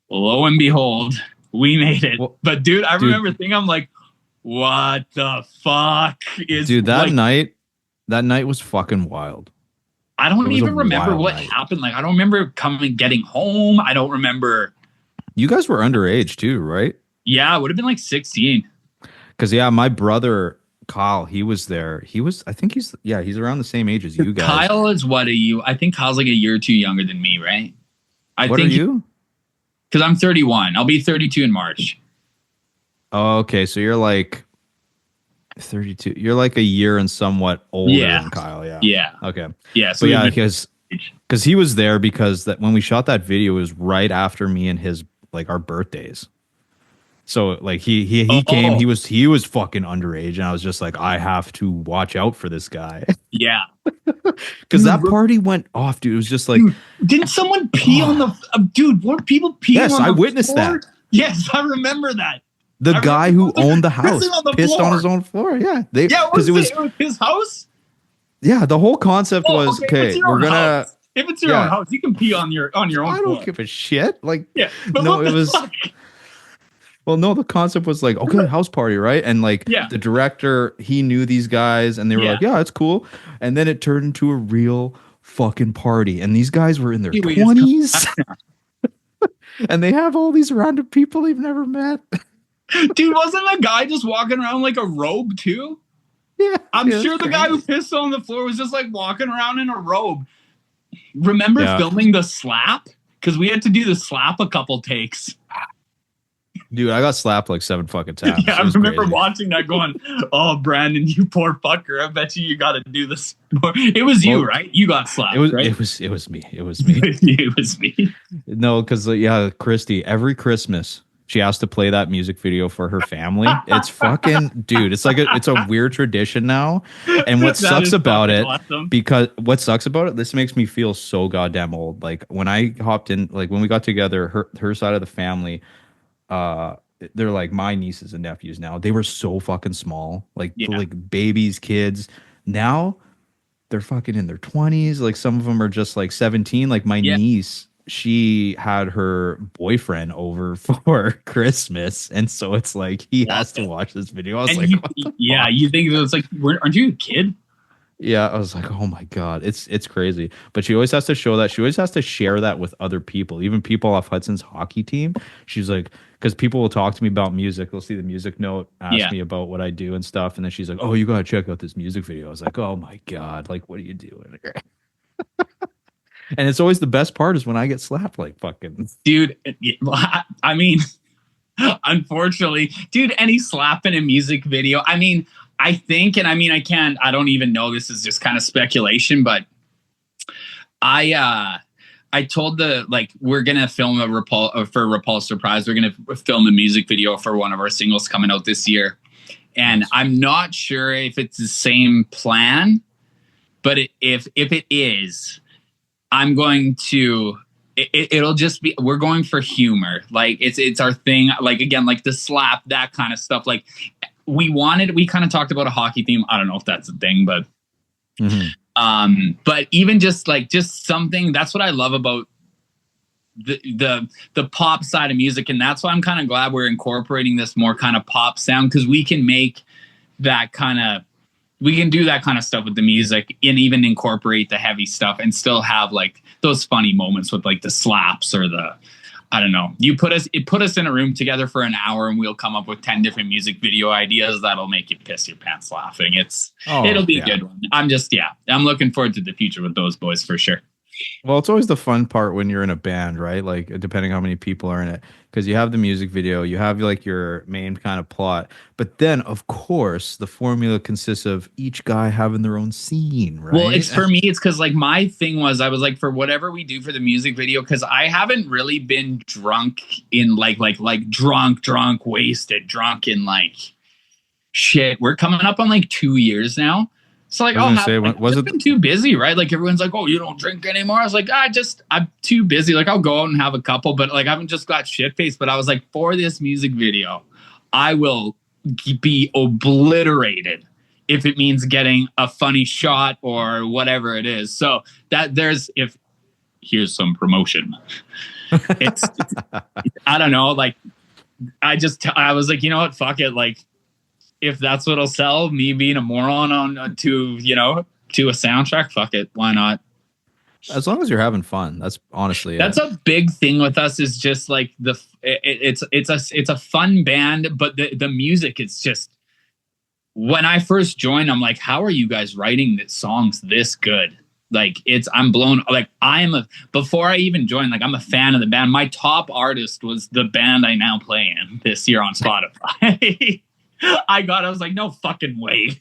Lo and behold, we made it. Well, but dude, I remember thinking, I'm like, what the fuck is that night was fucking wild. I don't even remember what happened. Like, I don't remember getting home. I don't remember. You guys were underage too, right? Yeah, it would have been like 16. Because my brother Kyle, he was there. He's around the same age as you guys. Kyle is I think Kyle's like a year or two younger than me, right? What are you? Because I'm 31. I'll be 32 in March. Oh, okay. So you're like 32. You're like a year and somewhat older than Kyle. Yeah. Yeah. Okay. Yeah. So because he was there because that when we shot that video, it was right after me and his our birthdays. So like he came, he was fucking underage, and I was just like, I have to watch out for this guy. Yeah. Because that party went off, dude. It was just like, didn't someone pee on the dude? Weren't people peeing? Yes, on the I witnessed floor? that. Yes, I remember that. The guy who owned the house pissed on his own floor. Yeah, because it was his house. Yeah, the whole concept was okay. We're gonna. House. If it's your own house, you can pee on your own floor. I don't give a shit. Like, yeah, but no, it was. Fuck? Well, no, the concept was like, okay, house party, right? And the director, he knew these guys, and they were like, yeah, it's cool. And then it turned into a real fucking party, and these guys were in their 20s, and they have all these random people they've never met. Dude, wasn't a guy just walking around like a robe too? Yeah, I'm sure the guy who pissed on the floor was just like walking around in a robe. Remember filming the slap? Because we had to do the slap a couple takes. Dude, I got slapped like 7 fucking times. Yeah, I remember watching that going, oh, Brandon, you poor fucker. I bet you got to do this. It was you, right? You got slapped, right? It was me. It was me. No, because, Christy, every Christmas, she has to play that music video for her family. It's fucking, dude, it's like it's a weird tradition now. And what sucks about it, this makes me feel so goddamn old. Like when I hopped in, like when we got together, her side of the family, they're like my nieces and nephews now. They were so fucking small, like babies, kids. Now they're fucking in their 20s. Like some of them are just like 17. Like my niece, she had her boyfriend over for Christmas, and so it's like he has to watch this video. I was And like, what the yeah, fuck? you think it's like, aren't you a kid? Yeah, I was like, oh my God, it's crazy. But she always has to show that. She always has to share that with other people, even people off Hudson's hockey team. She's like, because people will talk to me about music. They'll see the music note, ask Yeah. me about what I do and stuff, and then she's like, oh, you gotta check out this music video. I was like, oh my God, like what are you doing? And it's always the best part is when I get slapped like fucking. Dude, I mean, unfortunately, dude, any slapping a music video. I mean, I think, and I mean, I don't even know. This is just kind of speculation, but I told we're gonna film for Repulse Reprise. We're gonna film a music video for one of our singles coming out this year, and I'm not sure if it's the same plan, but if it is, I'm going to. It'll just be, we're going for humor. Like it's our thing. Like again, like the slap, that kind of stuff. Like we kind of talked about a hockey theme. I don't know if that's a thing, but but even just something, that's what I love about the pop side of music. And that's why I'm kind of glad we're incorporating this more kind of pop sound, because we can make that kind of, we can do that kind of stuff with the music and even incorporate the heavy stuff and still have like those funny moments with like the slaps or the, I don't know. Put us in a room together for an hour and we'll come up with 10 different music video ideas that'll make you piss your pants laughing. It'll be a good one. I'm looking forward to the future with those boys for sure. Well, it's always the fun part when you're in a band, right? Like depending how many people are in it, because you have the music video, you have like your main kind of plot, but then of course the formula consists of each guy having their own scene, right? Well, it's for me, it's because like my thing was, I was like, for whatever we do for the music video, because I haven't really been drunk in like drunk, wasted, drunk in like shit. We're coming up on like 2 years now. So like, I've been too busy, right? Like everyone's like, oh, you don't drink anymore. I was like, I'm too busy. Like I'll go out and have a couple, but like I haven't just got shit faced. But I was like, for this music video, I will be obliterated if it means getting a funny shot or whatever it is. So here's some promotion. It's I don't know. Like I was like, you know what? Fuck it. Like, if that's what'll sell, me being a moron to a soundtrack, fuck it, why not? As long as you're having fun, that's honestly that's a big thing with us. Is just like it's a fun band, but the music is just. When I first joined, I'm like, how are you guys writing the songs this good? Like I'm blown. Like before I even joined, like I'm a fan of the band. My top artist was the band I now play in this year on Spotify. I was like, no fucking way.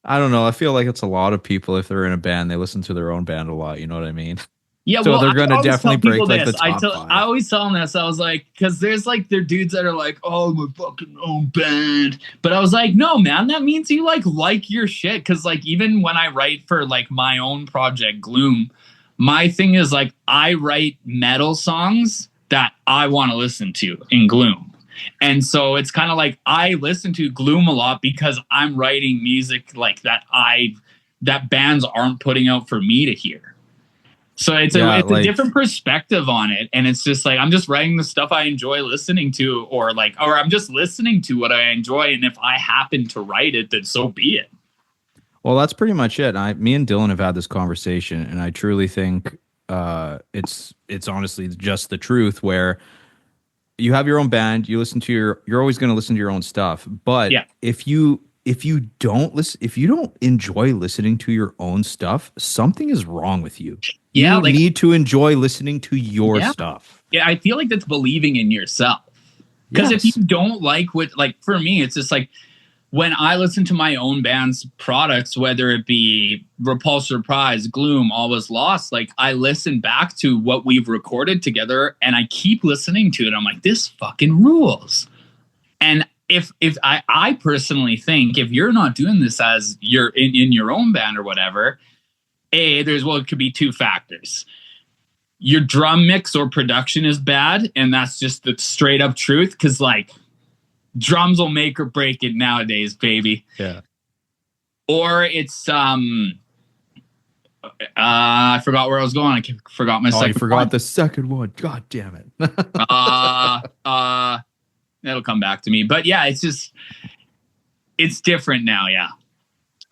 I don't know. I feel like it's a lot of people, if they're in a band, they listen to their own band a lot. You know what I mean? Yeah, so they're going to definitely break like the top five. I always tell them this. I was like, because there's like, there dudes that are like, oh, my fucking own band. But I was like, no, man, that means you like your shit. Because like, even when I write for like my own project, Gloom, my thing is like, I write metal songs that I want to listen to in Gloom. And so it's kind of like I listen to Gloom a lot because I'm writing music like that bands aren't putting out for me to hear. So it's a different perspective on it. And it's just like, I'm just writing the stuff I enjoy listening to, or I'm just listening to what I enjoy. And if I happen to write it, then so be it. Well, that's pretty much it. Me and Dylan have had this conversation, and I truly think it's honestly just the truth, where you have your own band, you're always going to listen to your own stuff. But if you don't enjoy listening to your own stuff, something is wrong with you. Yeah, you need to enjoy listening to your stuff. Yeah, I feel like that's believing in yourself. Because if you don't like what, like for me, it's just like when I listen to my own band's products, whether it be Repulse Reprise, Gloom, All Was Lost, like I listen back to what we've recorded together and I keep listening to it. I'm like, this fucking rules. And if I personally think if you're not doing this as you're in your own band or whatever, it could be two factors. Your drum mix or production is bad, and that's just the straight up truth. Because like drums will make or break it nowadays, baby. Yeah. Or it's I forgot where I was going. Forgot my Oh, you second forgot one. the second one. God damn it. It'll come back to me. But yeah, it's different now. Yeah.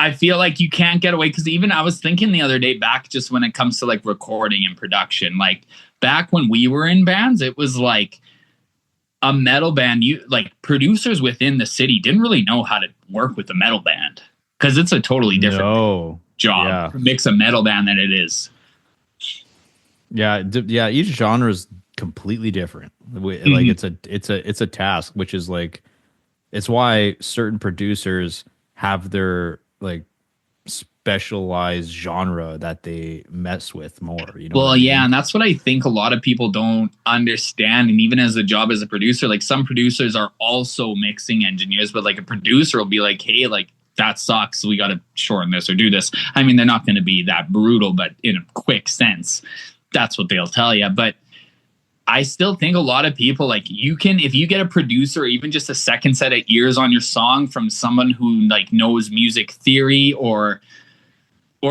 I feel like you can't get away because even I was thinking the other day back just when it comes to like recording and production, like back when we were in bands, it was like a metal band. You like producers within the city didn't really know how to work with a metal band because it's a totally different job to mix a metal band than it is. Yeah, yeah. Each genre is completely different. Like it's a task, which is like it's why certain producers have their like specialized genre that they mess with more. You know Well, what I mean? yeah, and that's what I think a lot of people don't understand. And even as a job as a producer, like some producers are also mixing engineers, but like a producer will be like, hey, like that sucks. We got to shorten this or do this. I mean, they're not going to be that brutal, but in a quick sense, that's what they'll tell you. But I still think a lot of people like you can, if you get a producer or even just a second set of ears on your song from someone who like knows music theory or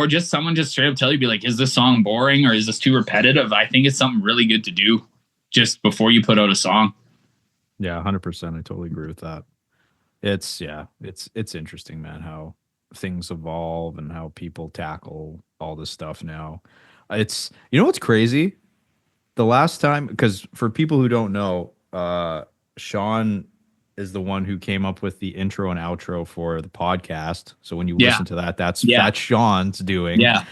just someone just straight up tell you, be like, is this song boring or is this too repetitive? I think it's something really good to do just before you put out a song. Yeah, 100%. I totally agree with that. It's interesting, man, how things evolve and how people tackle all this stuff now. It's you know what's crazy? The last time, because for people who don't know, Shaun is the one who came up with the intro and outro for the podcast. So when you listen to that, that's Shaun's doing. Yeah.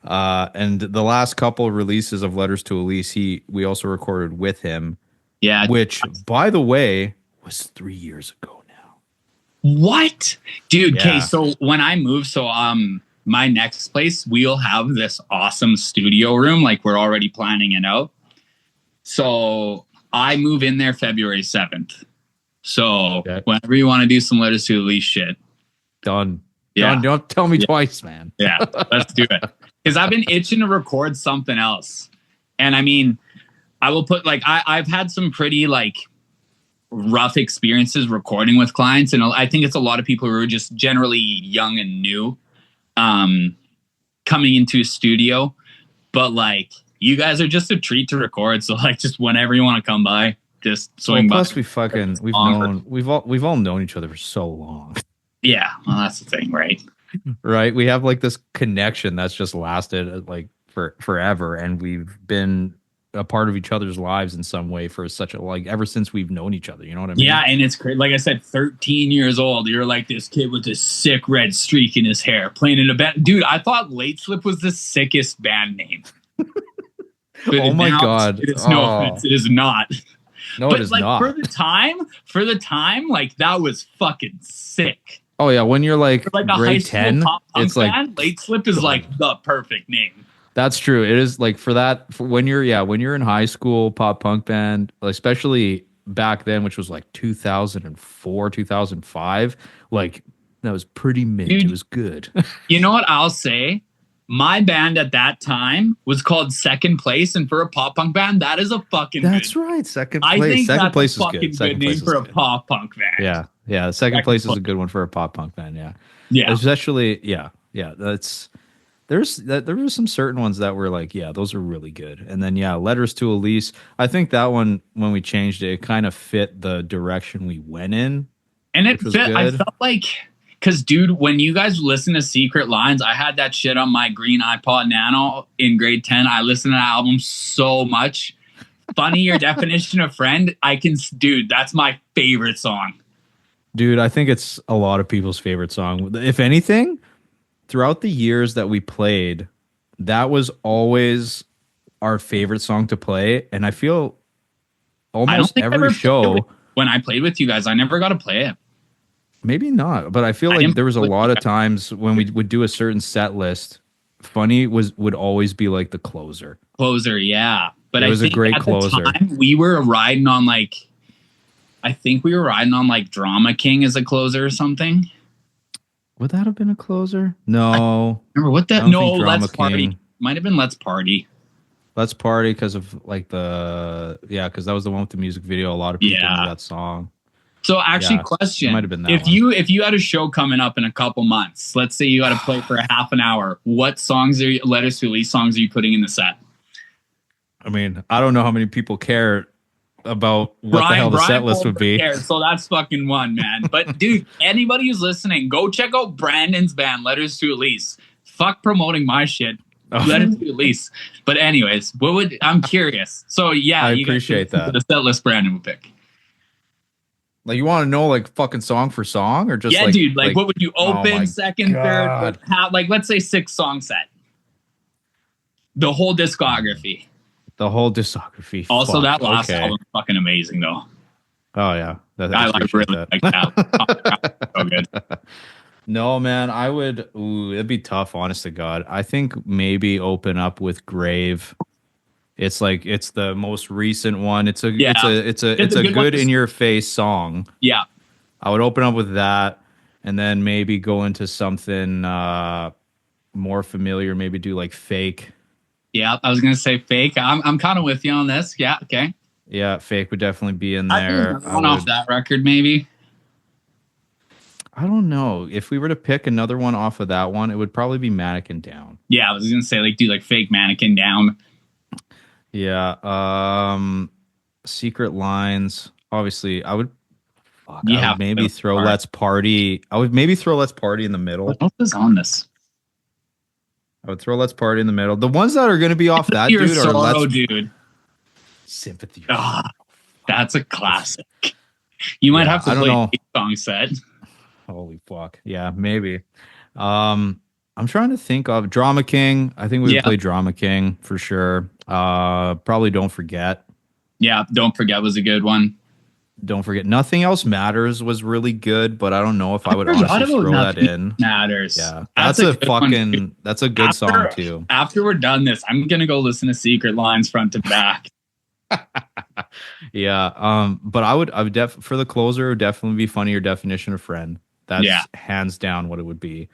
And the last couple of releases of Letters to Elise, we also recorded with him. Yeah. Which, by the way, was 3 years ago now. What? Dude, okay, Yeah. so when I move, my next place, we'll have this awesome studio room. Like we're already planning it out. So I move in there February 7th. So whenever you want to do some Letters to Elise shit. Done. Yeah. Done. Don't tell me twice, man. Yeah, let's do it. Because I've been itching to record something else. And I mean, I will put like, I've had some pretty like rough experiences recording with clients. And I think it's a lot of people who are just generally young and new coming into a studio. But like, you guys are just a treat to record. So like, just whenever you want to come by, just swing by. Plus, we've all known each other for so long. Yeah, well, that's the thing, right? Right. We have like this connection that's just lasted like for forever, and we've been a part of each other's lives in some way for such a like ever since we've known each other. You know what I mean? Yeah, and it's crazy. Like I said, 13 years old. You're like this kid with this sick red streak in his hair playing in a band. Dude, I thought Late Slip was the sickest band name. Oh my God. It's no offense. It is not. No, but it is like, not. For the time, like that was fucking sick. Oh yeah, when you're like a grade 10, it's like band, Late Slip is like the perfect name. That's true. It is like for when you're in high school pop punk band, especially back then, which was like 2004, 2005, like that was pretty mid. Dude, it was good. You know what I'll say? My band at that time was called Second Place, and for a pop punk band, that is a fucking. That's good. Right, Second Place. I think Second that's Place a fucking is good. Good name for a pop punk band. Yeah. Second Place is a good one for a pop punk band. Yeah. Especially, yeah. That's there were some certain ones that were like, yeah, those are really good. And then Letters to Elise. I think that one when we changed it kind of fit the direction we went in, and it fit. Good. I felt like. Because, dude, when you guys listen to Secret Lines, I had that shit on my green iPod Nano in grade 10. I listened to that album so much. Funny, your definition of friend. Dude, that's my favorite song. Dude, I think it's a lot of people's favorite song. If anything, throughout the years that we played, that was always our favorite song to play. And I feel almost every show. When I played with you guys, I never got to play it. Maybe not, but I feel like there was a lot of times when we would do a certain set list. Funny would always be like the closer. Yeah. But it was a great closer. We were riding on like Drama King as a closer or something. Would that have been a closer? No. Remember what that? No, Let's Party. Might have been Let's Party. Let's Party because of like because that was the one with the music video. A lot of people knew that song. So actually, Yeah, it question: might have been that one. if you had a show coming up in a couple months, let's say you got to play for a half an hour, what songs are you, Let Us Release songs are you putting in the set? I mean, I don't know how many people care about what the hell the Brian set list won't would be. care, so that's fucking one, man. But dude, anybody who's listening, go check out Brandon's band, Letters to Elise. Fuck promoting my shit. Letters to Elise. But anyways, what would I'm curious. So yeah, I you guys appreciate that. the set list Brandon would pick. Like, you want to know like fucking song for song, or just Yeah, dude. Like, what would you oh open, my second, God. third? How, like, let's say 6 song set. The whole discography. The whole discography. Also, Fuck. that last Okay. album fucking amazing though. Oh yeah, I appreciate really like that. So good. No, man, I would. Ooh, it'd be tough, honest to God. I think maybe open up with Grave. It's like it's the most recent one. Yeah, It's a good one. good in your face song. Yeah, I would open up with that, and then maybe go into something more familiar. Maybe do like Fake. yeah. I was gonna say Fake. I'm kind of with you on this. Yeah, okay. Yeah, Fake would definitely be in I there. think one off that record, maybe. I don't know. If we were to pick another one off of that one, it would probably be Mannequin Down. Yeah, I was gonna say like do like Fake Mannequin Down. Yeah. Secret Lines. Obviously, You I would have maybe throw Let's Party. I would maybe throw Let's Party in the middle. what else is on this? I would throw Let's Party in the middle. The ones that are going to be off that Your dude are Sorrow, dude. Sympathy. Ah, that's a classic. You might have to I don't play know. 8 song set. Holy fuck. Yeah, maybe. I'm trying to think of Drama King. I think we would play Drama King for sure. Probably Don't Forget. Yeah, Don't Forget was a good one. Don't Forget. Nothing Else Matters was really good, but I don't know if I would honestly throw that in. Matters. Yeah, that's a fucking that's a good song too. After we're done this, I'm gonna go listen to Secret Lines front to back. Yeah, but I would for the closer, it would definitely be Funny Your Definition of Friend. That's hands down what it would be.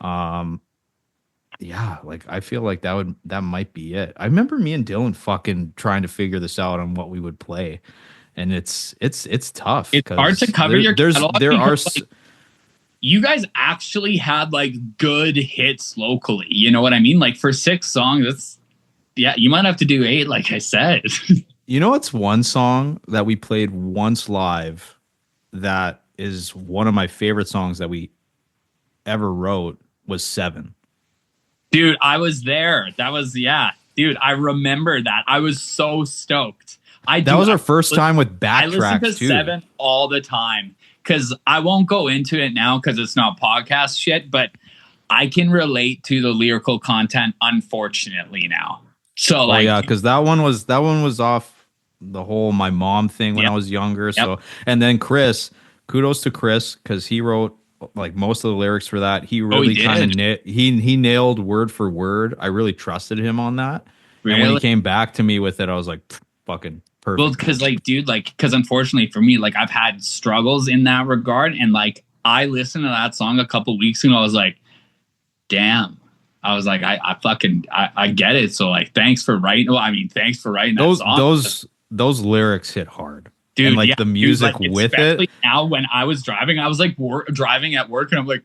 Yeah, like I feel like that might be it. I remember me and Dylan fucking trying to figure this out on what we would play, and it's tough. It's hard to cover your catalog. There are like, you guys actually had like good hits locally. You know what I mean? Like for 6 songs, that's you might have to do 8, like I said. You know, it's one song that we played once live that is one of my favorite songs that we ever wrote was 7. Dude, I was there. That was dude, I remember that. I was so stoked. That was our first time with backtracks. I listen to 7 all the time because I won't go into it now because it's not podcast shit, but I can relate to the lyrical content, unfortunately, now. So like, yeah, because that one was off the whole my mom thing when I was younger. So and then Chris, kudos to Chris because he wrote like most of the lyrics for that. He really kind of he nailed word for word. I really trusted him on that. Really? And when he came back to me with it, I was like, fucking perfect. Well, because like, dude, like, because unfortunately for me, like, I've had struggles in that regard, and like, I listened to that song a couple weeks ago. I was like, damn. I was like, I get it. So like, thanks for writing. Well, I mean, thanks for writing that song. Those lyriks hit hard. Dude, and like the music dude, like, with it. Now, when I was driving, I was like driving at work, and I'm like,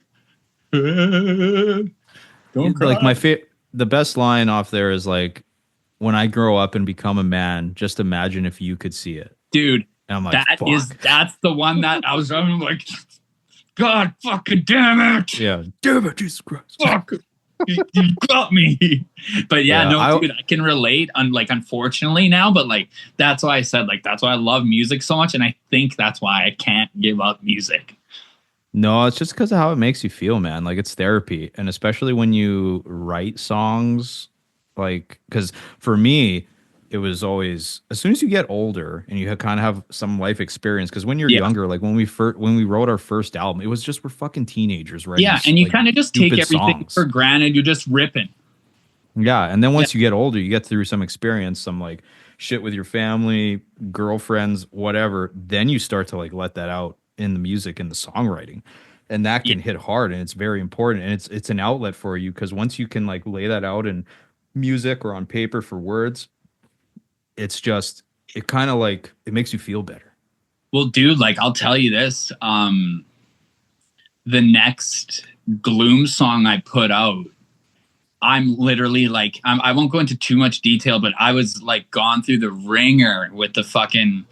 don't cry. Like the best line off there is like, when I grow up and become a man, just imagine if you could see it, dude. And I'm like, that's the one that I was driving. I'm like, God, fucking damn it! Yeah, damn it, Jesus Christ, fuck. You got me. But dude, I can relate unfortunately now, but like that's why I said like that's why I love music so much, and I think that's why I can't give up music. No, it's just because of how it makes you feel, man. Like it's therapy, and especially when you write songs, like because for me it was always as soon as you get older and you kind of have some life experience. Because when you're younger, like when we wrote our first album, it was just we're fucking teenagers, right? Yeah, and you kind of just take everything for granted. You're just ripping. Yeah, and then once you get older, you get through some experience, some like shit with your family, girlfriends, whatever. Then you start to like let that out in the music and the songwriting, and that can hit hard, and it's very important, and it's an outlet for you because once you can like lay that out in music or on paper for words. It's just, it kind of like, it makes you feel better. Well, dude, like I'll tell you this. The next Gloom song I put out, I'm literally like, I won't go into too much detail, but I was like gone through the ringer with the fucking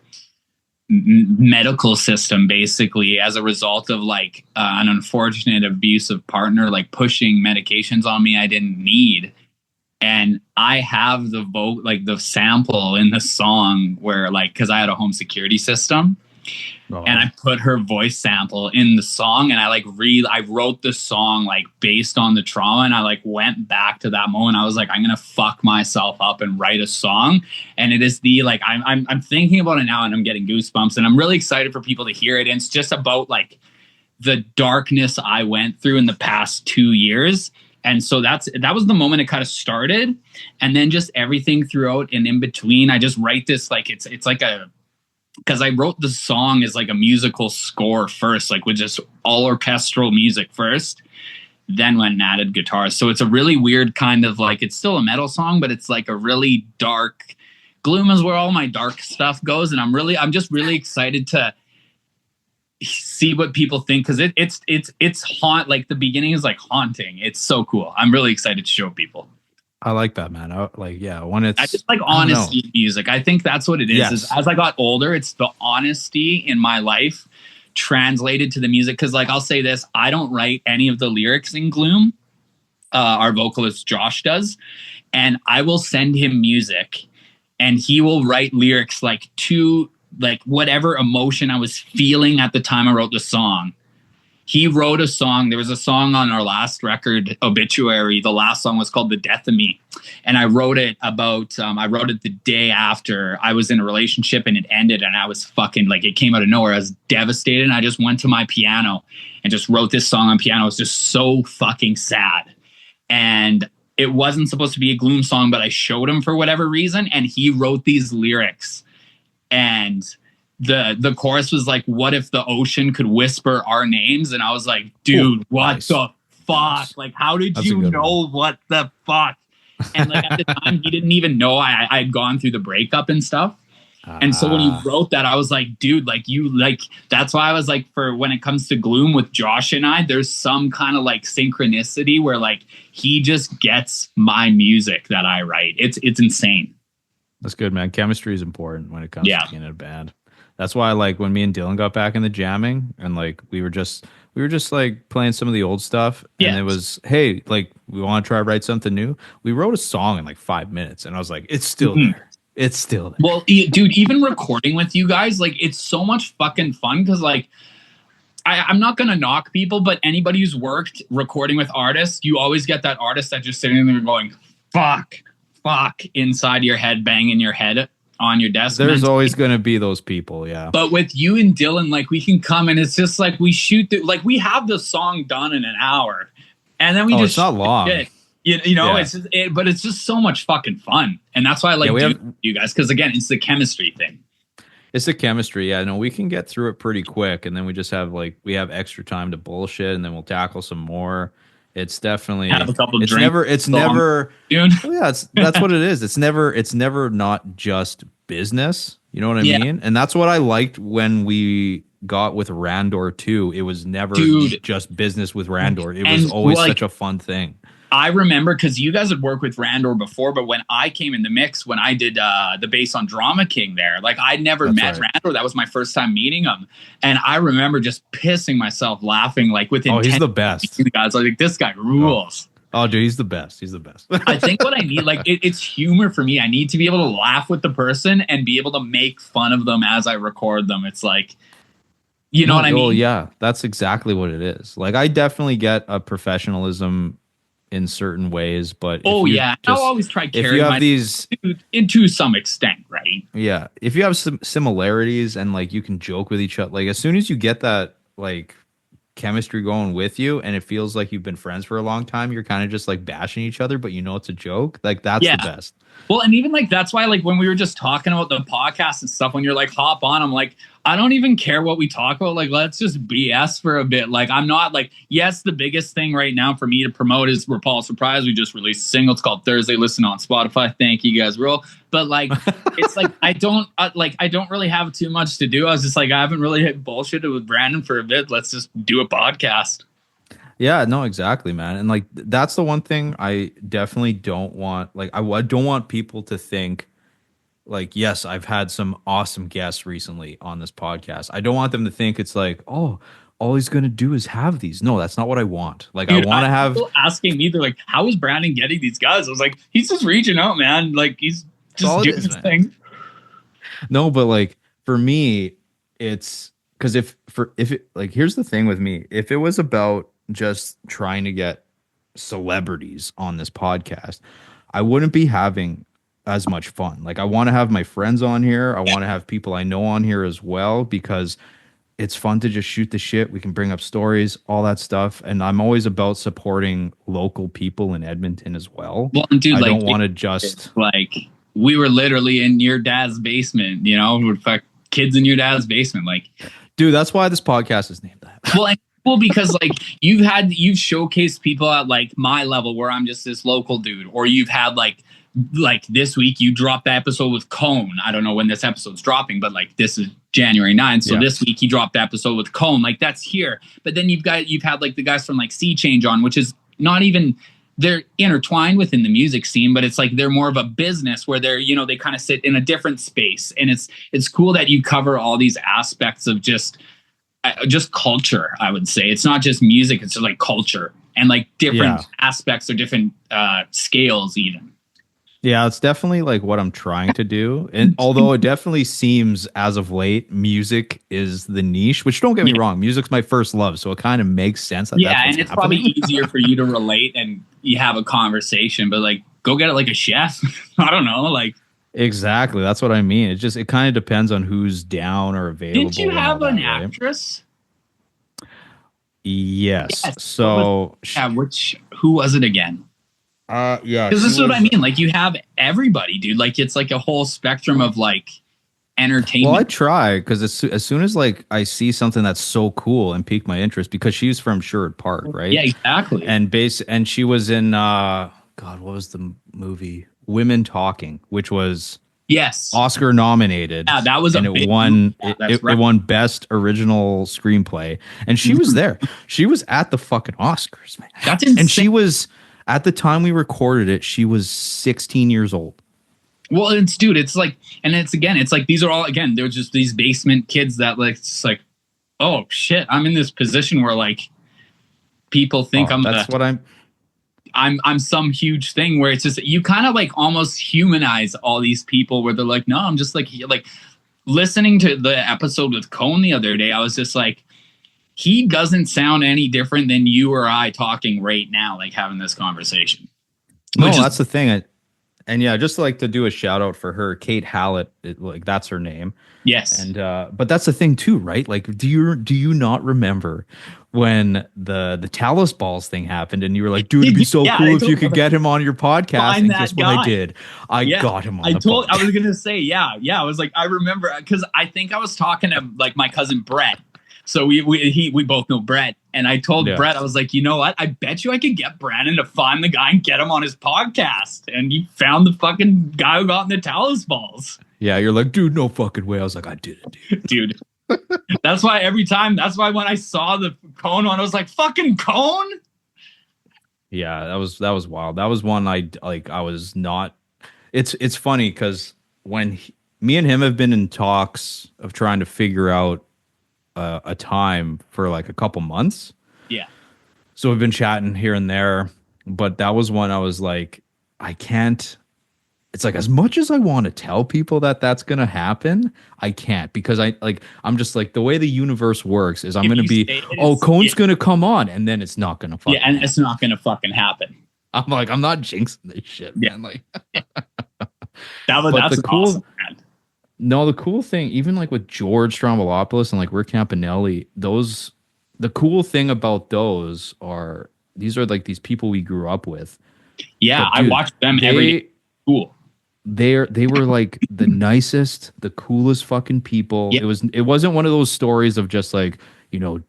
medical system basically as a result of like an unfortunate abusive partner like pushing medications on me I didn't need. And I have the vote, like the sample in the song where like, cause I had a home security system. And I put her voice sample in the song, and I like I wrote the song like based on the trauma, and I like went back to that moment. I was like, I'm gonna fuck myself up and write a song, and it is the like I'm thinking about it now, and I'm getting goosebumps, and I'm really excited for people to hear it. And it's just about like the darkness I went through in the past 2 years. And so that was the moment it kind of started, and then just everything throughout and in between. I just write this like it's like a, because I wrote the song as like a musical score first, like with just all orchestral music first, then went and added guitars. So it's a really weird kind of like, it's still a metal song, but it's like a really dark. Gloom is where all my dark stuff goes, and I'm just really excited to see what people think, because it's haunt. Like the beginning is like haunting. It's so cool. I'm really excited to show people. I like that, man. When it's, I just like honesty in music. I think that's what it is. Yes. Is as I got older, it's the honesty in my life translated to the music. Because like I'll say this, I don't write any of the lyrics in Gloom. Our vocalist Josh does, and I will send him music, and he will write lyrics like to like whatever emotion I was feeling at the time I wrote the song. He wrote a song. There was a song on our last record, Obituary. The last song was called The Death of Me. And I wrote it about, I wrote it the day after I was in a relationship and it ended. And I was fucking like, it came out of nowhere. I was devastated. And I just went to my piano and just wrote this song on piano. It was just so fucking sad. And it wasn't supposed to be a Gloom song, but I showed him for whatever reason. And he wrote these lyrics. And the chorus was like, what if the ocean could whisper our names? And I was like, dude, what the fuck? Like, how did you know what the fuck? And like at the time, he didn't even know I'd gone through the breakup and stuff. And so when he wrote that, I was like, dude, like you, like, that's why I was like, for when it comes to Gloom with Josh and I, there's some kind of like synchronicity where like, he just gets my music that I write. It's insane. That's good, man. Chemistry is important when it comes to being in a band. That's why, like, when me and Dylan got back in the jamming, and like we were just like playing some of the old stuff, and it was, hey, like we want to try to write something new. We wrote a song in like 5 minutes, and I was like, it's still there. It's still there. Well, dude, even recording with you guys, like, it's so much fucking fun because, like, I'm not gonna knock people, but anybody who's worked recording with artists, you always get that artist that just sitting there going, fuck inside your head, banging your head on your desk. There's always going to be those people, yeah. But with you and Dylan, like we can come and it's just like we shoot like we have the song done in an hour, and then we just it's not long. You know, it's just, but it's just so much fucking fun, and that's why I like doing you guys, because again, it's the chemistry thing. It's the chemistry, yeah. No, we can get through it pretty quick, and then we just have like we have extra time to bullshit, and then we'll tackle some more. It's definitely have a couple it's drinks. never well, yeah, that's what it is. It's never not just business. You know what I mean? And that's what I liked when we got with Randor too. It was never just business with Randor. It was always like, such a fun thing. I remember because you guys had worked with Randor before, but when I came in the mix, when I did the bass on Drama King there, like I'd never met Randor. That was my first time meeting him. And I remember just pissing myself laughing like within he's the best. Guys, like this guy rules. Oh, dude, he's the best. He's the best. I think what I need, like it's humor for me. I need to be able to laugh with the person and be able to make fun of them as I record them. It's like, you know what I mean? Oh, yeah, that's exactly what it is. Like I definitely get a professionalism in certain ways, but I'll always try to carry these into some extent, right? Yeah, if you have some similarities and like you can joke with each other, like as soon as you get that like chemistry going with you, and it feels like you've been friends for a long time, you're kind of just like bashing each other, but you know it's a joke. Like that's the best. Well, and even like that's why like when we were just talking about the podcast and stuff, when you're like hop on, I'm like, I don't even care what we talk about. Like, let's just BS for a bit. Like, I'm not like, yes, the biggest thing right now for me to promote is Repulse Reprise. We just released a single. It's called Thursday. Listen on Spotify. Thank you guys, real. But like, it's like I don't really have too much to do. I was just like, I haven't really hit bullshitted with Brandon for a bit. Let's just do a podcast. Yeah, no, exactly, man. And like that's the one thing I definitely don't want. Like I don't want people to think like, yes, I've had some awesome guests recently on this podcast. I don't want them to think it's like, oh, all he's gonna do is have these. No, that's not what I want. Like Dude, I want to have people asking me, they're like, how is Brandon getting these guys? I was like, he's just reaching out, man. Like he's just doing his thing. No, but like for me, it's because if it like here's the thing with me, if it was about just trying to get celebrities on this podcast, I wouldn't be having as much fun. Like I want to have my friends on here. I want to have people I know on here as well because it's fun to just shoot the shit. We can bring up stories, all that stuff. And I'm always about supporting local people in Edmonton as well. Well, dude, I like, don't want to just like we were literally in your dad's basement, you know, we're kids in your dad's basement. Like, dude, that's why this podcast is named that. Well, and cool because like you've showcased people at like my level where I'm just this local dude, or you've had like this week you dropped the episode with Cone. I don't know when this episode's dropping, but like this is January 9th. So this week he dropped the episode with Cone. Like that's here. But then you've had like the guys from like Sea Change on, which is not even, they're intertwined within the music scene, but it's like they're more of a business where they're, you know, they kind of sit in a different space. And it's cool that you cover all these aspects of just culture. I would say it's not just music, it's just like culture and like different aspects or different scales even. Yeah, it's definitely like what I'm trying to do. And although it definitely seems as of late, music is the niche, which don't get me wrong, music's my first love. So it kind of makes sense. That yeah, and it's probably easier for you to relate and you have a conversation, but like go get it like a chef. I don't know, like exactly. That's what I mean. It kind of depends on who's down or available. Didn't you have an actress? Yes. So who was it again? Yeah, because this is what I mean. Like you have everybody, dude. Like it's like a whole spectrum of like entertainment. Well, I try because as soon as like I see something that's so cool and pique my interest, because she's from Sherwood Park, right? Yeah, exactly. And she was in God, what was the movie? Women Talking, which was Oscar nominated. Yeah, that was and it won. It won Best Original Screenplay, and she was there. She was at the fucking Oscars, man. That's insane. And she was. At the time we recorded it, she was 16 years old. Well, it's like, and it's like, these are all, again, they're just these basement kids that like, it's like, oh shit, I'm in this position where like people think I'm some huge thing where it's just, you kind of like almost humanize all these people where they're like, no, I'm just like listening to the episode with Cone the other day. I was just like, he doesn't sound any different than you or I talking right now, like having this conversation. No, that's the thing. And yeah, just like to do a shout out for her, Kate Hallett, like that's her name. Yes. And but that's the thing too, right? Like, do you not remember when the Talos Balls thing happened and you were like, dude, it'd be so cool if you could get him on your podcast? And guess what I did? I got him on the podcast. I was gonna say, yeah. I was like, I remember because I think I was talking to like my cousin Brett. So we both know Brett, and I told Brett, I was like, you know what? I bet you I could get Brandon to find the guy and get him on his podcast. And he found the fucking guy who got in the Talos Balls. Yeah, you're like, dude, no fucking way. I was like, I did it, dude. That's why when I saw the Cone one, I was like, fucking Cone. Yeah, that was wild. That was one I was not. It's funny because when me and him have been in talks of trying to figure out a time for like a couple months. Yeah. So we've been chatting here and there, but that was one I was like, I can't. It's like as much as I want to tell people that that's gonna happen, I can't because I'm just like the way the universe works is I'm gonna be Cone's gonna come on and then it's not gonna fucking happen. It's not gonna fucking happen. I'm like I'm not jinxing this shit, man. Like that's cool. Awesome, man. No, the cool thing, even like with George Stroumboulopoulos and like Rick Campanelli, the cool thing about those are these are like these people we grew up with. Yeah, but, dude, I watched them every day. Cool. they were like the nicest, the coolest fucking people. Yeah. It wasn't one of those stories of just like,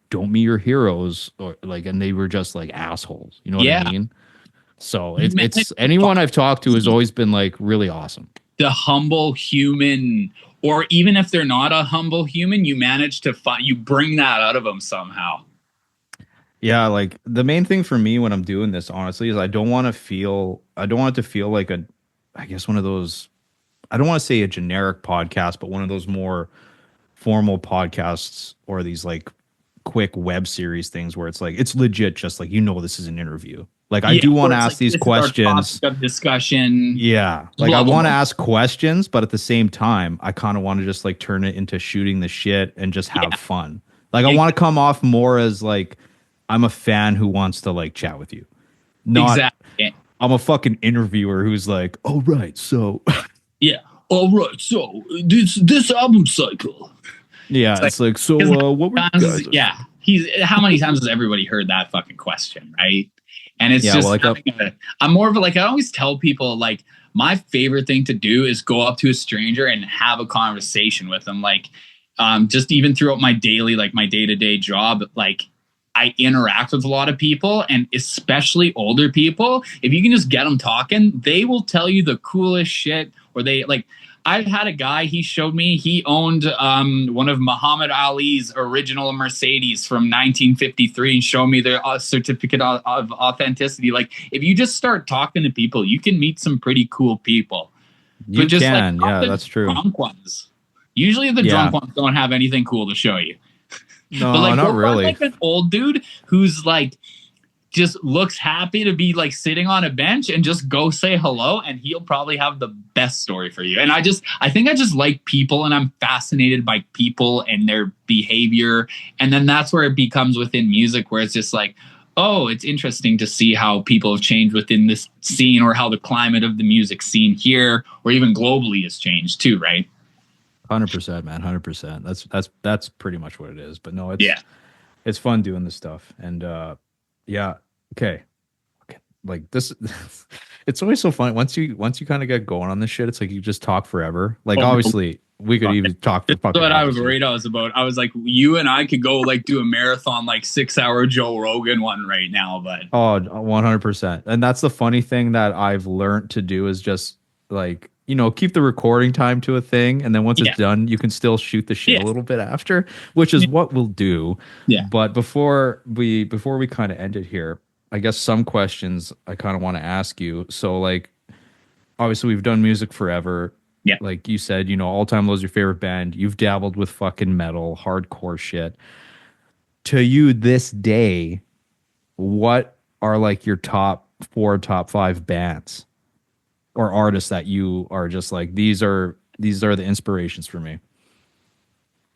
don't meet your heroes, or like, and they were just like assholes. You know what I Yeah. mean? So You it's managed to anyone I've talked to has find always been like really awesome. the humble human, or even if they're not a humble human, you manage to find, you bring that out of them somehow. Yeah, like the main thing for me when I'm doing this, honestly, is I don't want it to feel like I guess one of those, I don't want to say a generic podcast, but one of those more formal podcasts or these like quick web series things where it's like, it's legit, just like, this is an interview. Like, I Yeah. do want Or to it's ask like, these this is our topic questions. of discussion, Yeah. Like, I blah, blah, want to blah. ask questions, but at the same time, I kind of want to just like turn it into shooting the shit and just have Yeah. fun. Like, I want to come off more as like, I'm a fan who wants to like chat with you. Not, Exactly. I'm a fucking interviewer who's like, oh, right. So, Yeah. All right. So this album cycle. yeah, It's like, it's like, so, because what were you times, guys? yeah, how many times has everybody heard that fucking question, right? And it's Yeah, well, just like, I'm more of a, like, I always tell people, like, my favorite thing to do is go up to a stranger and have a conversation with them. Like, just even throughout my daily, like my day-to-day job, like, I interact with a lot of people, and especially older people. If you can just get them talking, they will tell you the coolest shit. Or they like, I've had a guy, he showed me, he owned one of Muhammad Ali's original Mercedes from 1953 and showed me their certificate of authenticity. Like, if you just start talking to people, you can meet some pretty cool people. you But just like, can. not Yeah, the that's true. drunk ones. Usually the drunk Yeah. ones don't have anything cool to show you. But No, like, not go find really. like an old dude who's like, just looks happy to be like sitting on a bench, and just go say hello, and he'll probably have the best story for you. And I think I just like people, and I'm fascinated by people and their behavior. And then that's where it becomes within music, where it's just like, oh, it's interesting to see how people have changed within this scene, or how the climate of the music scene here or even globally has changed too, right? 100%, man. 100%. That's pretty much what it is. But no, Yeah. it's fun doing this stuff. And yeah, okay. Okay. Like this it's always so funny. Once you kind of get going on this shit, it's like you just talk forever. Like, Oh, no. obviously we could even talk for This is fucking what I was hours. worried I was about. I was like, you and I could go like do a marathon, like 6 hour Joe Rogan one right now, but Oh, 100%. And that's the funny thing that I've learned to do is just like, keep the recording time to a thing. And then once yeah, it's done, you can still shoot the shit yeah, a little bit after, which is what we'll do. yeah. But before we kind of end it here, I guess some questions I kind of want to ask you. So like, obviously we've done music forever. Yeah. Like you said, All Time Low's your favorite band. You've dabbled with fucking metal, hardcore shit. To you this day, what are like your top 4, top 5 bands or artists that you are just like, these are the inspirations for me?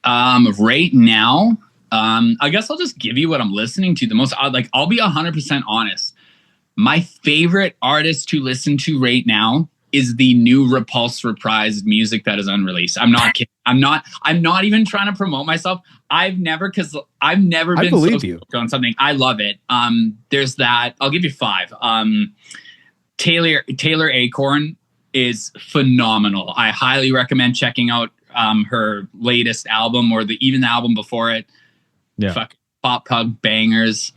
Right now, I guess I'll just give you what I'm listening to the most. I'll be 100% honest. My favorite artist to listen to right now is the new Repulse Reprise music that is unreleased. I'm not kidding. I'm not even trying to promote myself. I've never I been believe so you. stoked on something. I love it. There's that. I'll give you 5. Taylor Acorn is phenomenal. I highly recommend checking out her latest album, or even the album before it. Yeah. Fuck, pop punk bangers.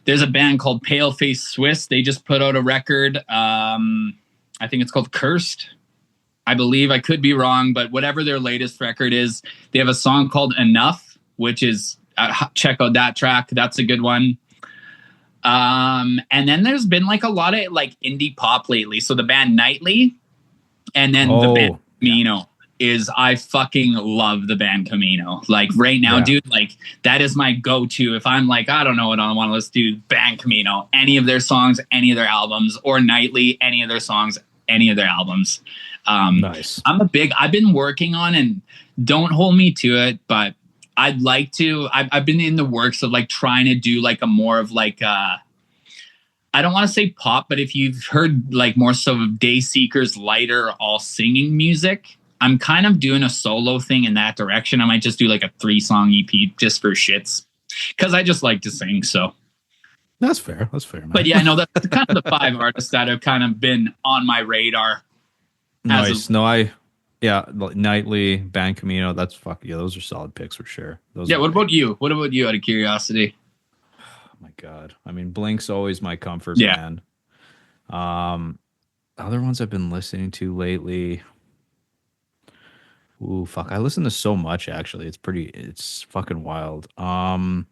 There's a band called Paleface Swiss. They just put out a record. I think it's called Cursed. I believe, I could be wrong, but whatever their latest record is, they have a song called Enough, which is check out that track. That's a good one. And then there's been like a lot of like indie pop lately. So the band Nightly, and then the band Camino is, I fucking love the band Camino. Like right now, dude, like that is my go-to. If I'm like, I don't know what I want to listen to, band Camino, any of their songs, any of their albums, or Nightly, any of their songs, any of their albums. Nice. I've been working on, and don't hold me to it, but I'd like to, I've been in the works of like trying to do like a more of like, I don't want to say pop, but if you've heard like more so of Dayseeker's lighter, all singing music, I'm kind of doing a solo thing in that direction. I might just do like a 3-song EP just for shits, because I just like to sing. So That's fair. That's fair, But man. yeah, no, that's kind of the 5 artists that have kind of been on my radar as of. Nice. No, yeah, Nightly, Band Camino. That's fuck yeah. Those are solid picks for sure. Those Yeah, are what great. about you? What about you out of curiosity? Oh my god. I mean, Blink's always my comfort Yeah. band. Um, Other ones I've been listening to lately. Ooh, fuck. I listen to so much actually. It's fucking wild. I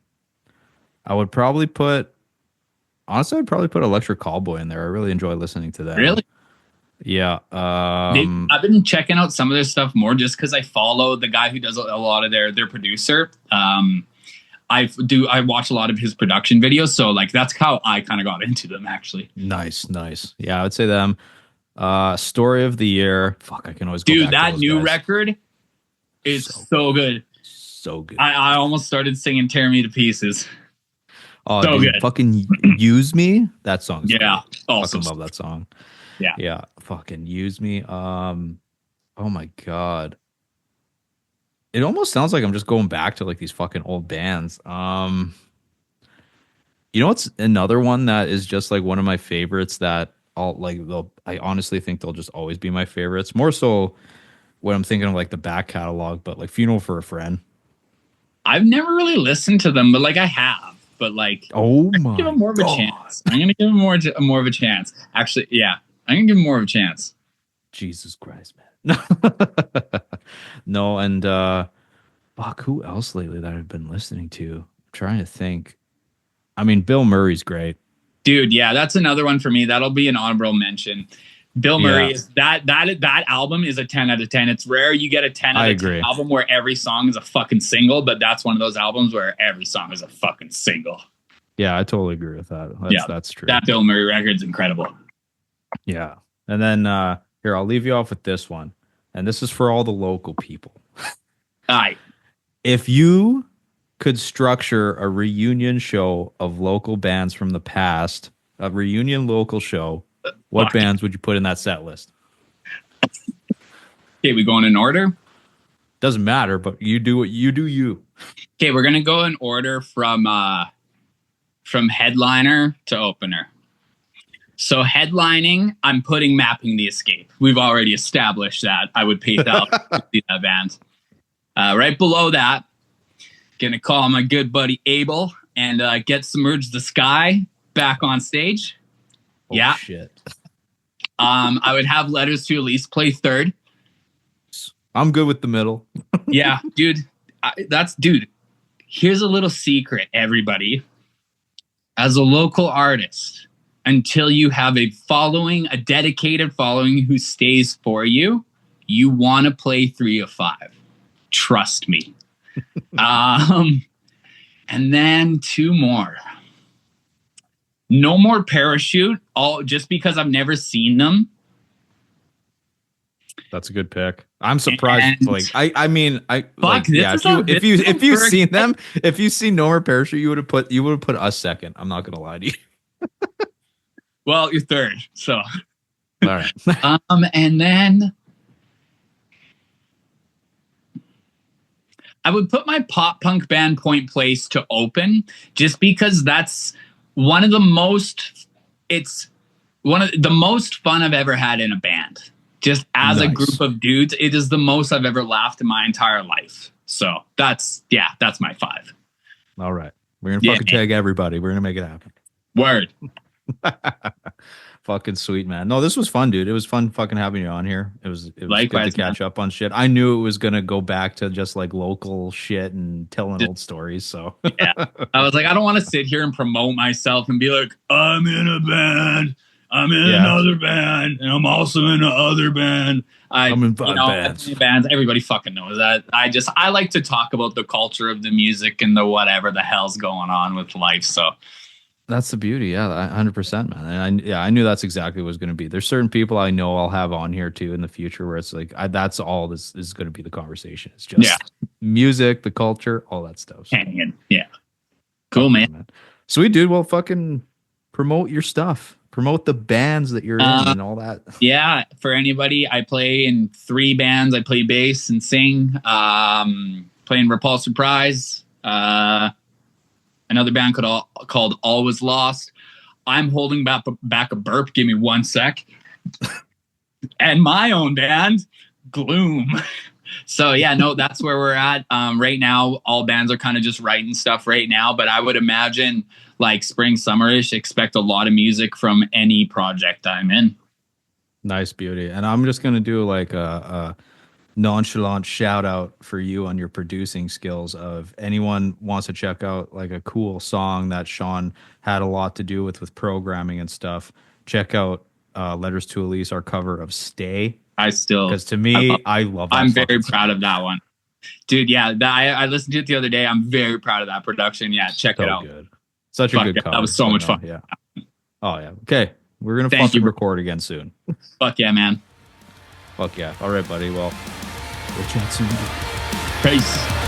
would probably put honestly, I'd probably put Electric Callboy in there. I really enjoy listening to them. Really? Yeah. I've been checking out some of their stuff more just because I follow the guy who does a lot of their producer. I watch a lot of his production videos, so like that's how I kind of got into them actually. Nice, nice. Yeah, I would say them. Story of the year. Fuck, I can always go Dude, back to that those new guys. record is So so good. So good. I almost started singing "Tear Me to Pieces." Oh, So dude, good. fucking Use Me. That song's Yeah. great. Also, Fucking love that song. yeah. Yeah, fucking Use Me. Oh my god. It almost sounds like I'm just going back to like these fucking old bands. You know what's another one that is just like one of my favorites that I honestly think they'll just always be my favorites. More so when I'm thinking of like the back catalog, but like Funeral for a Friend. I've never really listened to them, but like I have. But like, Oh give my them more of a god. chance. I'm gonna give them more of a chance. Actually, yeah, I'm gonna give them more of a chance. Jesus Christ, man. No, and fuck, who else lately that I've been listening to? I'm trying to think. I mean, Bill Murray's great. Dude, yeah, that's another one for me. That'll be an honorable mention. Bill Yeah, Murray is that album is a 10 out of 10. It's rare you get a 10 I out of 10 agree. album where every song is a fucking single, but that's one of those albums where every song is a fucking single. Yeah, I totally agree with that. That's true. That Bill Murray record's incredible. Yeah. And then here, I'll leave you off with this one. And this is for all the local people. All right. If you could structure a reunion show of local bands from the past, a reunion local show, what Fuck. bands would you put in that set list? Okay, we going in order? Doesn't matter, but you do what you do you. Okay, we're gonna go in order from headliner to opener. So headlining, I'm putting Mapping the Escape. We've already established that. I would pay thousands to see that band. Right below that, gonna call my good buddy Abel and get Submerge the Sky back on stage. Oh, yeah. shit. I would have Letters to Elise play third. I'm good with the middle. Yeah, dude. Dude. Here's a little secret, everybody. As a local artist, until you have a following, a dedicated following who stays for you, you want to play 3 of 5. Trust me. And then 2 more. No More Parachute, all just because I've never seen them. That's a good pick. I'm surprised. And I mean, fuck, yeah. If you've seen them, if you've seen No More Parachute, you would have put us second. I'm not gonna lie to you. Well, you're third. So, All right. and then I would put my pop punk band Point Place to open, just because that's one of the most. It's one of the most fun I've ever had in a band. Just as a group of dudes, it is the most I've ever laughed in my entire life. So that's my 5. All right. We're gonna fucking tag everybody. We're gonna make it happen. Word. Fucking sweet, man. No, this was fun, dude. It was fun fucking having you on here. It was Likewise, good to catch up on shit. I knew it was gonna go back to just like local shit and telling old stories. So yeah, I was like, I don't want to sit here and promote myself and be like, I'm in a band, I'm in another band, and I'm also in a other band. I'm in 5 bands. Everybody fucking knows that. I like to talk about the culture of the music and the whatever the hell's going on with life. So that's the beauty. Yeah, 100%, man. And I knew that's exactly what it was going to be. There's certain people I know I'll have on here too in the future where it's like, that's all this is going to be the conversation. It's just music, the culture, all that stuff. So. Yeah. Cool, man. Sweet, dude. Well, fucking promote your stuff. Promote the bands that you're in and all that. Yeah, for anybody, I play in 3 bands. I play bass and sing. Playing Repulse Reprise. Another band called All Was Lost. I'm holding back a burp. Give me 1 sec. And my own band, Gloom. So yeah, no, that's where we're at. Right now, all bands are kind of just writing stuff right now, but I would imagine like spring, summerish, expect a lot of music from any project I'm in. Nice, beauty. And I'm just gonna do like a nonchalant shout out for you on your producing skills. Of anyone wants to check out like a cool song that Shaun had a lot to do with programming and stuff, check out Letters to Elise, our cover of Stay. Because to me, I love that. I'm very proud of that one, dude. Yeah, I listened to it the other day. I'm very proud of that production. Yeah, check it out. Good. Such a good cover. That was so much fun. Yeah. Oh yeah. Okay, we're gonna fucking record again soon. Fuck yeah, man. Fuck yeah. All right, buddy. Well, we'll chat soon. Peace.